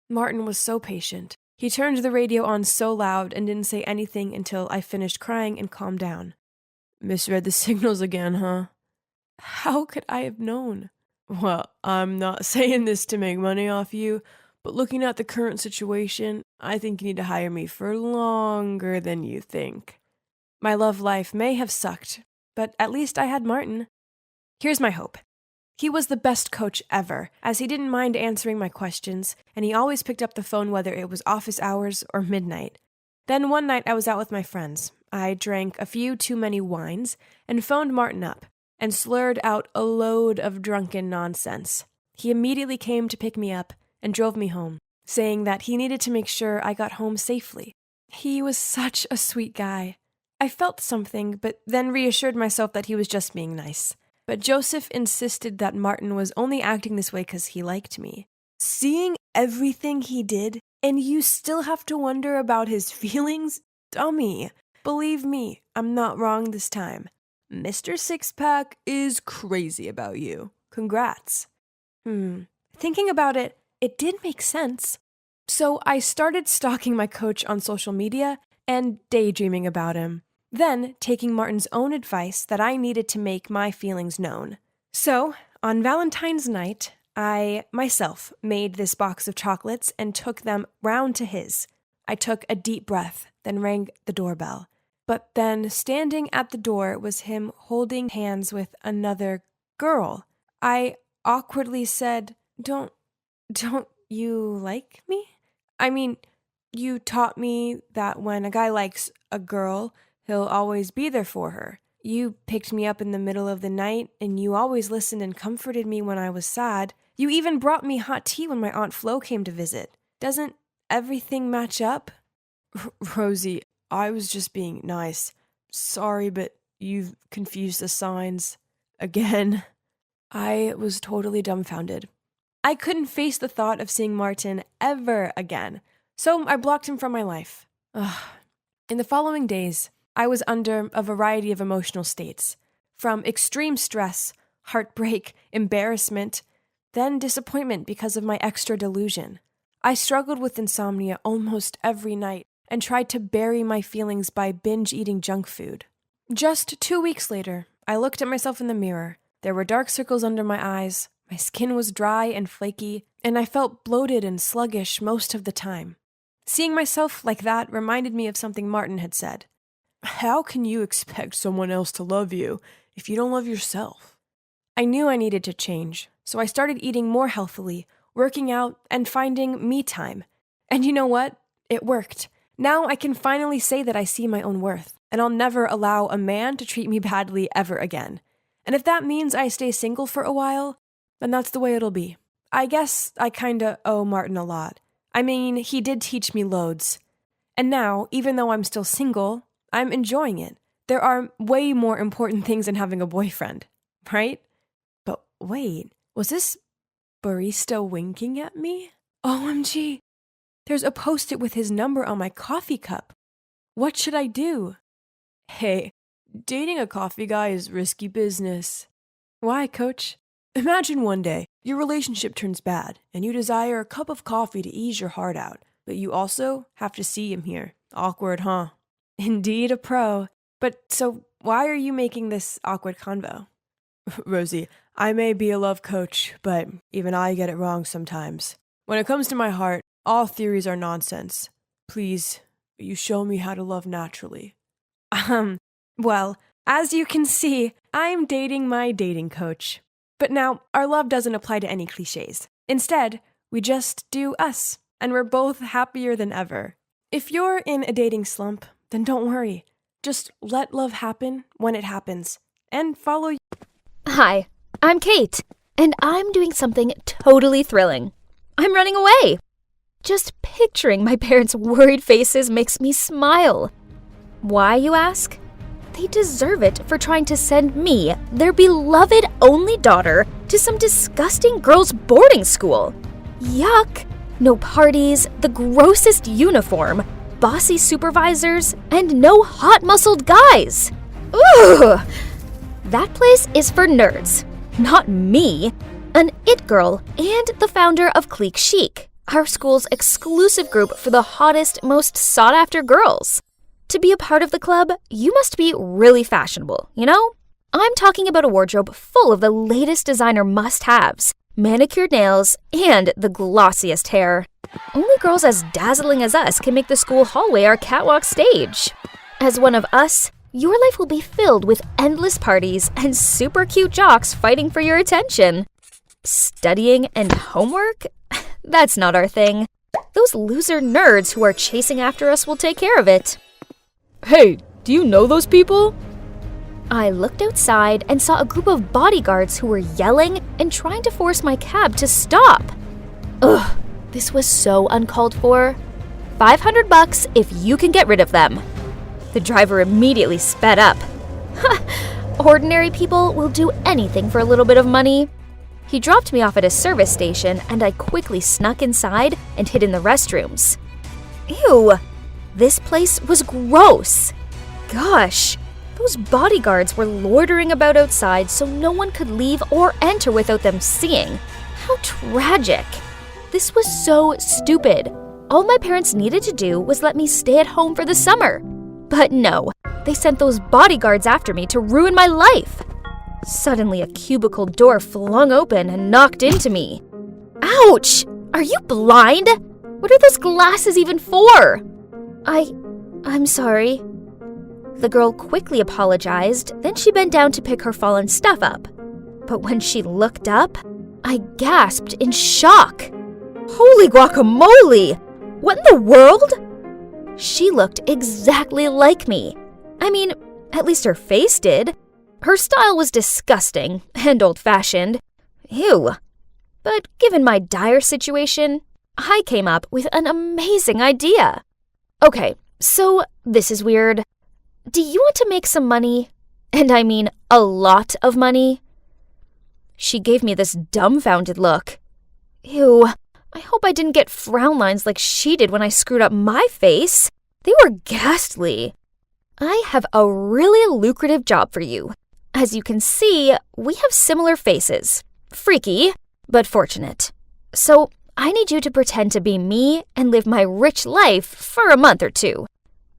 Martin was so patient. He turned the radio on so loud and didn't say anything until I finished crying and calmed down. Misread the signals again, huh? How could I have known? Well, I'm not saying this to make money off you, but looking at the current situation, I think you need to hire me for longer than you think. My love life may have sucked, but at least I had Martin. Here's my hope. He was the best coach ever, as he didn't mind answering my questions, and he always picked up the phone whether it was office hours or midnight. Then one night I was out with my friends. I drank a few too many wines and phoned Martin up and slurred out a load of drunken nonsense. He immediately came to pick me up and drove me home, saying that he needed to make sure I got home safely. He was such a sweet guy. I felt something, but then reassured myself that he was just being nice. But Joseph insisted that Martin was only acting this way because he liked me. Seeing everything he did, and you still have to wonder about his feelings? Dummy. Believe me, I'm not wrong this time. Mr. Six-Pack is crazy about you. Congrats. Thinking about it, it did make sense. So I started stalking my coach on social media and daydreaming about him. Then taking Martin's own advice that I needed to make my feelings known. So, on Valentine's night, I myself made this box of chocolates and took them round to his. I took a deep breath, then rang the doorbell. But then standing at the door was him holding hands with another girl. I awkwardly said, Don't you like me? I mean, you taught me that when a guy likes a girl, he'll always be there for her. You picked me up in the middle of the night, and you always listened and comforted me when I was sad. You even brought me hot tea when my Aunt Flo came to visit. Doesn't everything match up? Rosie, I was just being nice. Sorry, but you've confused the signs. Again. I was totally dumbfounded. I couldn't face the thought of seeing Martin ever again, so I blocked him from my life. In the following days, I was under a variety of emotional states, from extreme stress, heartbreak, embarrassment, then disappointment because of my extra delusion. I struggled with insomnia almost every night and tried to bury my feelings by binge-eating junk food. Just 2 weeks later, I looked at myself in the mirror. There were dark circles under my eyes, my skin was dry and flaky, and I felt bloated and sluggish most of the time. Seeing myself like that reminded me of something Martin had said. How can you expect someone else to love you if you don't love yourself? I knew I needed to change, so I started eating more healthily, working out, and finding me time. And you know what? It worked. Now I can finally say that I see my own worth, and I'll never allow a man to treat me badly ever again. And if that means I stay single for a while, then that's the way it'll be. I guess I kinda owe Martin a lot. I mean, he did teach me loads. And now, even though I'm still single, I'm enjoying it. There are way more important things than having a boyfriend, right? But wait, was this barista winking at me? OMG, there's a Post-it with his number on my coffee cup. What should I do? Hey, dating a coffee guy is risky business. Why, coach? Imagine one day your relationship turns bad and you desire a cup of coffee to ease your heart out, but you also have to see him here. Awkward, huh? Indeed a pro. But so why are you making this awkward convo? Rosie, I may be a love coach, but even I get it wrong sometimes. When it comes to my heart, all theories are nonsense. Please, you show me how to love naturally. Well, as you can see, I'm dating my dating coach. But now, our love doesn't apply to any cliches. Instead, we just do us, and we're both happier than ever. If you're in a dating slump, then don't worry. Just let love happen when it happens, and follow. Hi, I'm Kate, and I'm doing something totally thrilling. I'm running away. Just picturing my parents' worried faces makes me smile. Why, you ask? They deserve it for trying to send me, their beloved only daughter, to some disgusting girls' boarding school. Yuck! No parties, the grossest uniform, bossy supervisors, and no hot-muscled guys. Ooh! That place is for nerds, not me. An it girl and the founder of Clique Chic, our school's exclusive group for the hottest, most sought-after girls. To be a part of the club, you must be really fashionable, you know? I'm talking about a wardrobe full of the latest designer must-haves, manicured nails, and the glossiest hair. Only girls as dazzling as us can make the school hallway our catwalk stage. As one of us, your life will be filled with endless parties and super cute jocks fighting for your attention. Studying and homework? That's not our thing. Those loser nerds who are chasing after us will take care of it. Hey, do you know those people? I looked outside and saw a group of bodyguards who were yelling and trying to force my cab to stop. Ugh, this was so uncalled for. $500 if you can get rid of them. The driver immediately sped up. Ordinary people will do anything for a little bit of money. He dropped me off at a service station, and I quickly snuck inside and hid in the restrooms. Ew, this place was gross. Gosh, those bodyguards were loitering about outside so no one could leave or enter without them seeing. How tragic. This was so stupid. All my parents needed to do was let me stay at home for the summer. But no, they sent those bodyguards after me to ruin my life. Suddenly, a cubicle door flung open and knocked into me. Ouch! Are you blind? What are those glasses even for? I'm sorry. The girl quickly apologized, then she bent down to pick her fallen stuff up. But when she looked up, I gasped in shock. Holy guacamole! What in the world? She looked exactly like me. I mean, at least her face did. Her style was disgusting and old-fashioned. Ew. But given my dire situation, I came up with an amazing idea. Okay, so this is weird. Do you want to make some money? And I mean a lot of money? She gave me this dumbfounded look. Ew, I hope I didn't get frown lines like she did when I screwed up my face. They were ghastly. I have a really lucrative job for you. As you can see, we have similar faces. Freaky, but fortunate. So I need you to pretend to be me and live my rich life for a month or two.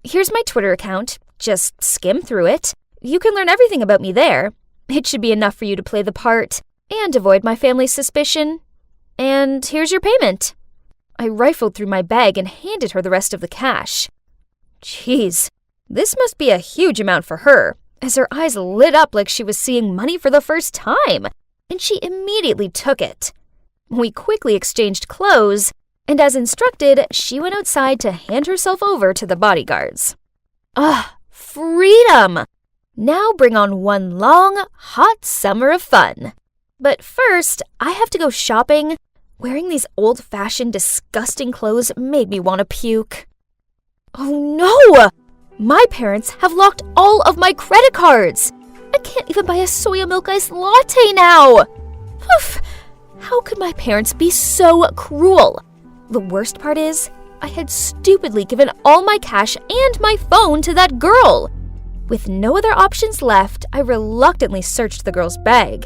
Here's my Twitter account. Just skim through it. You can learn everything about me there. It should be enough for you to play the part and avoid my family's suspicion. And here's your payment. I rifled through my bag and handed her the rest of the cash. Jeez, this must be a huge amount for her, as her eyes lit up like she was seeing money for the first time, and she immediately took it. We quickly exchanged clothes, and as instructed, she went outside to hand herself over to the bodyguards. Freedom! Now bring on one long, hot summer of fun. But first, I have to go shopping. Wearing these old-fashioned, disgusting clothes made me want to puke. Oh no! My parents have locked all of my credit cards. I can't even buy a soya milk iced latte now. Oof! How could my parents be so cruel? The worst part is, I had stupidly given all my cash and my phone to that girl. With no other options left, I reluctantly searched the girl's bag.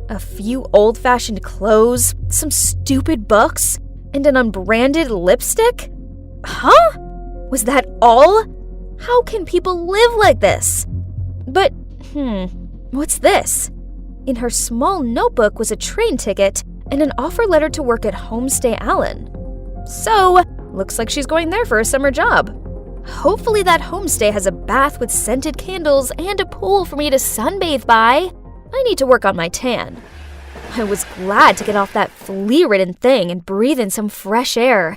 A few old-fashioned clothes, some stupid books, and an unbranded lipstick? Huh? Was that all? How can people live like this? But, what's this? In her small notebook was a train ticket and an offer letter to work at Homestay Allen. So, looks like she's going there for a summer job. Hopefully that homestay has a bath with scented candles and a pool for me to sunbathe by. I need to work on my tan. I was glad to get off that flea-ridden thing and breathe in some fresh air.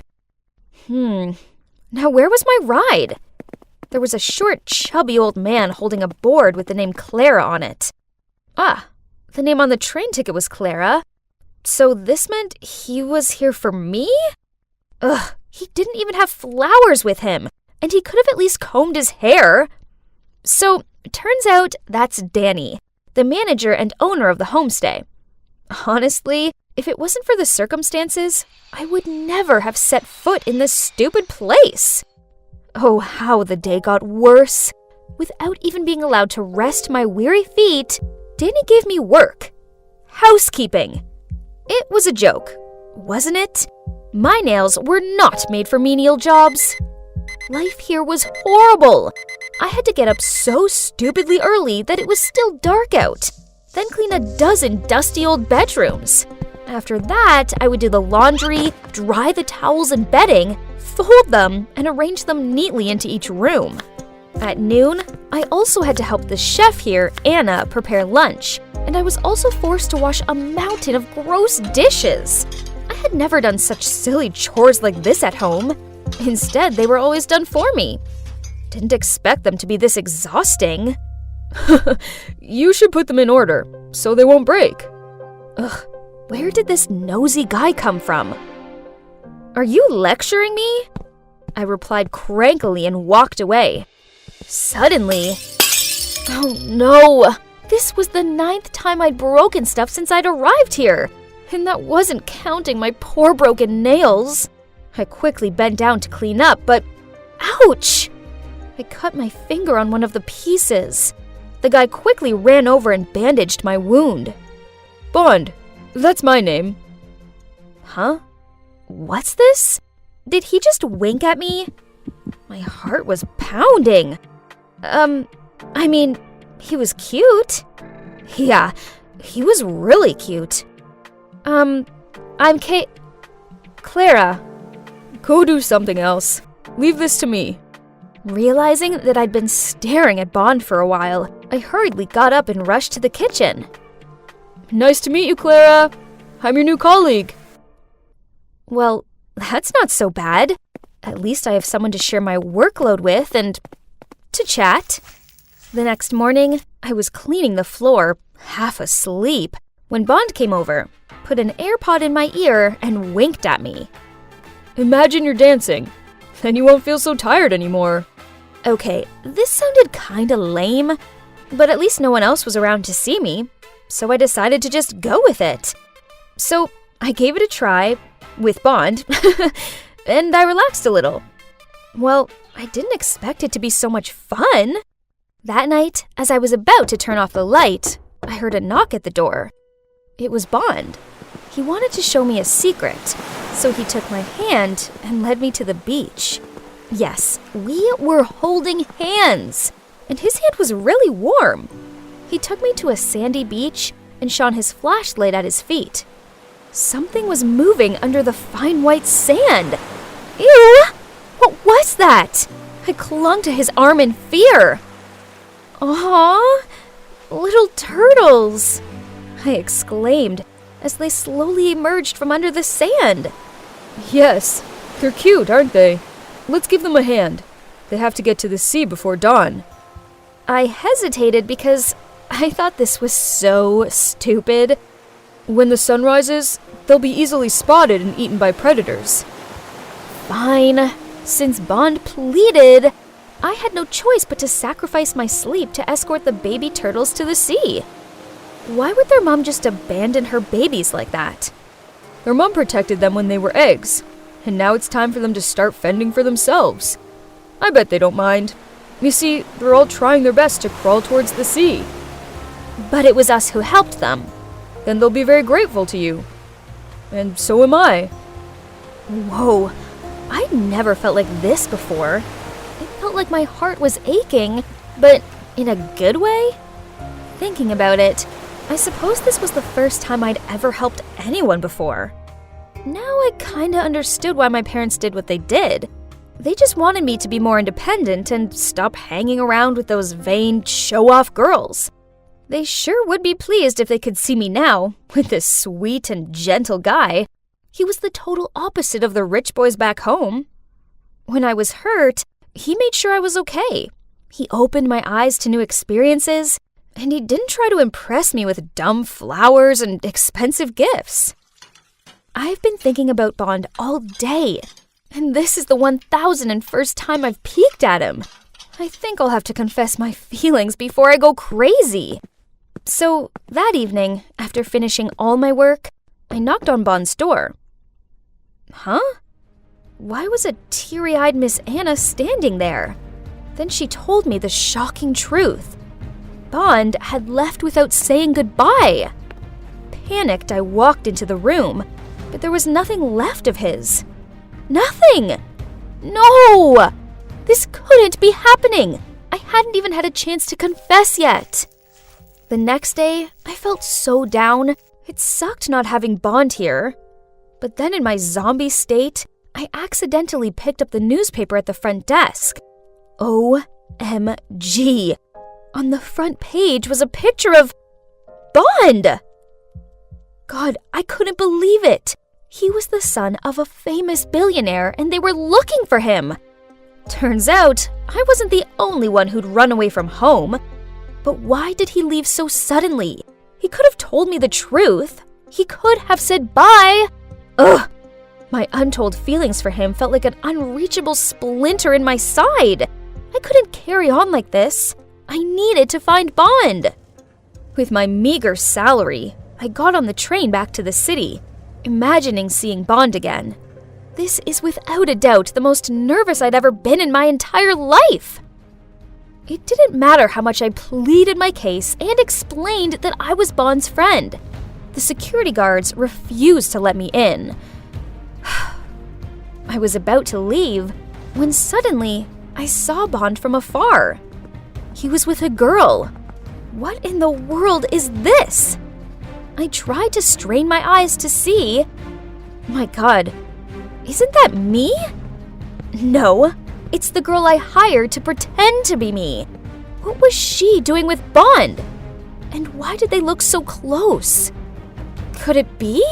Now where was my ride? There was a short, chubby old man holding a board with the name Clara on it. The name on the train ticket was Clara. So this meant he was here for me? He didn't even have flowers with him, and he could have at least combed his hair. So, turns out that's Danny, the manager and owner of the homestay. Honestly, if it wasn't for the circumstances, I would never have set foot in this stupid place. Oh, how the day got worse. Without even being allowed to rest my weary feet, Danny gave me work. Housekeeping. It was a joke, wasn't it? My nails were not made for menial jobs. Life here was horrible. I had to get up so stupidly early that it was still dark out, then clean a dozen dusty old bedrooms. After that, I would do the laundry, dry the towels and bedding, fold them, and arrange them neatly into each room. At noon, I also had to help the chef here, Anna, prepare lunch, and I was also forced to wash a mountain of gross dishes. I had never done such silly chores like this at home. Instead, they were always done for me. Didn't expect them to be this exhausting. You should put them in order, so they won't break. Ugh, where did this nosy guy come from? Are you lecturing me? I replied crankily and walked away. Suddenly, oh no! This was the 9th time I'd broken stuff since I'd arrived here, and that wasn't counting my poor broken nails. I quickly bent down to clean up, but ouch! I cut my finger on one of the pieces. The guy quickly ran over and bandaged my wound. Bond, that's my name. Huh? What's this? Did he just wink at me? My heart was pounding. I mean, he was cute. Yeah, he was really cute. I'm Clara. Go do something else. Leave this to me. Realizing that I'd been staring at Bond for a while, I hurriedly got up and rushed to the kitchen. Nice to meet you, Clara. I'm your new colleague. Well, that's not so bad. At least I have someone to share my workload with and to chat. The next morning, I was cleaning the floor, half asleep, when Bond came over, put an AirPod in my ear, and winked at me. Imagine you're dancing. Then you won't feel so tired anymore. Okay, this sounded kinda lame, but at least no one else was around to see me, so I decided to just go with it. So I gave it a try, with Bond, and I relaxed a little. Well, I didn't expect it to be so much fun. That night, as I was about to turn off the light, I heard a knock at the door. It was Bond. He wanted to show me a secret, so he took my hand and led me to the beach. Yes, we were holding hands, and his hand was really warm. He took me to a sandy beach and shone his flashlight at his feet. Something was moving under the fine white sand. Ew! What was that? I clung to his arm in fear. Aw, little turtles, I exclaimed as they slowly emerged from under the sand. Yes, they're cute, aren't they? Let's give them a hand. They have to get to the sea before dawn. I hesitated because I thought this was so stupid. When the sun rises, they'll be easily spotted and eaten by predators. Fine. Since Bond pleaded, I had no choice but to sacrifice my sleep to escort the baby turtles to the sea. Why would their mom just abandon her babies like that? Their mom protected them when they were eggs, and now it's time for them to start fending for themselves. I bet they don't mind. You see, they're all trying their best to crawl towards the sea. But it was us who helped them. Then they'll be very grateful to you. And so am I. Whoa, I'd never felt like this before. It felt like my heart was aching, but in a good way? Thinking about it, I suppose this was the first time I'd ever helped anyone before. Now I kinda understood why my parents did what they did. They just wanted me to be more independent and stop hanging around with those vain, show-off girls. They sure would be pleased if they could see me now, with this sweet and gentle guy. He was the total opposite of the rich boys back home. When I was hurt, he made sure I was okay. He opened my eyes to new experiences, and he didn't try to impress me with dumb flowers and expensive gifts. I've been thinking about Bond all day, and this is the 1001st time I've peeked at him. I think I'll have to confess my feelings before I go crazy. So that evening, after finishing all my work, I knocked on Bond's door. Huh? Why was a teary-eyed Miss Anna standing there? Then she told me the shocking truth. Bond had left without saying goodbye. Panicked, I walked into the room, but there was nothing left of his. Nothing! No! This couldn't be happening! I hadn't even had a chance to confess yet. The next day, I felt so down. It sucked not having Bond here. But then in my zombie state, I accidentally picked up the newspaper at the front desk. OMG. On the front page was a picture of Bond! God, I couldn't believe it. He was the son of a famous billionaire and they were looking for him. Turns out, I wasn't the only one who'd run away from home. But why did he leave so suddenly? He could have told me the truth. He could have said bye. Ugh! My untold feelings for him felt like an unreachable splinter in my side. I couldn't carry on like this. I needed to find Bond. With my meager salary, I got on the train back to the city, imagining seeing Bond again. This is without a doubt the most nervous I'd ever been in my entire life. It didn't matter how much I pleaded my case and explained that I was Bond's friend. The security guards refused to let me in. I was about to leave when suddenly I saw Bond from afar. He was with a girl. What in the world is this? I tried to strain my eyes to see. My God, isn't that me? No, it's the girl I hired to pretend to be me. What was she doing with Bond? And why did they look so close? Could it be?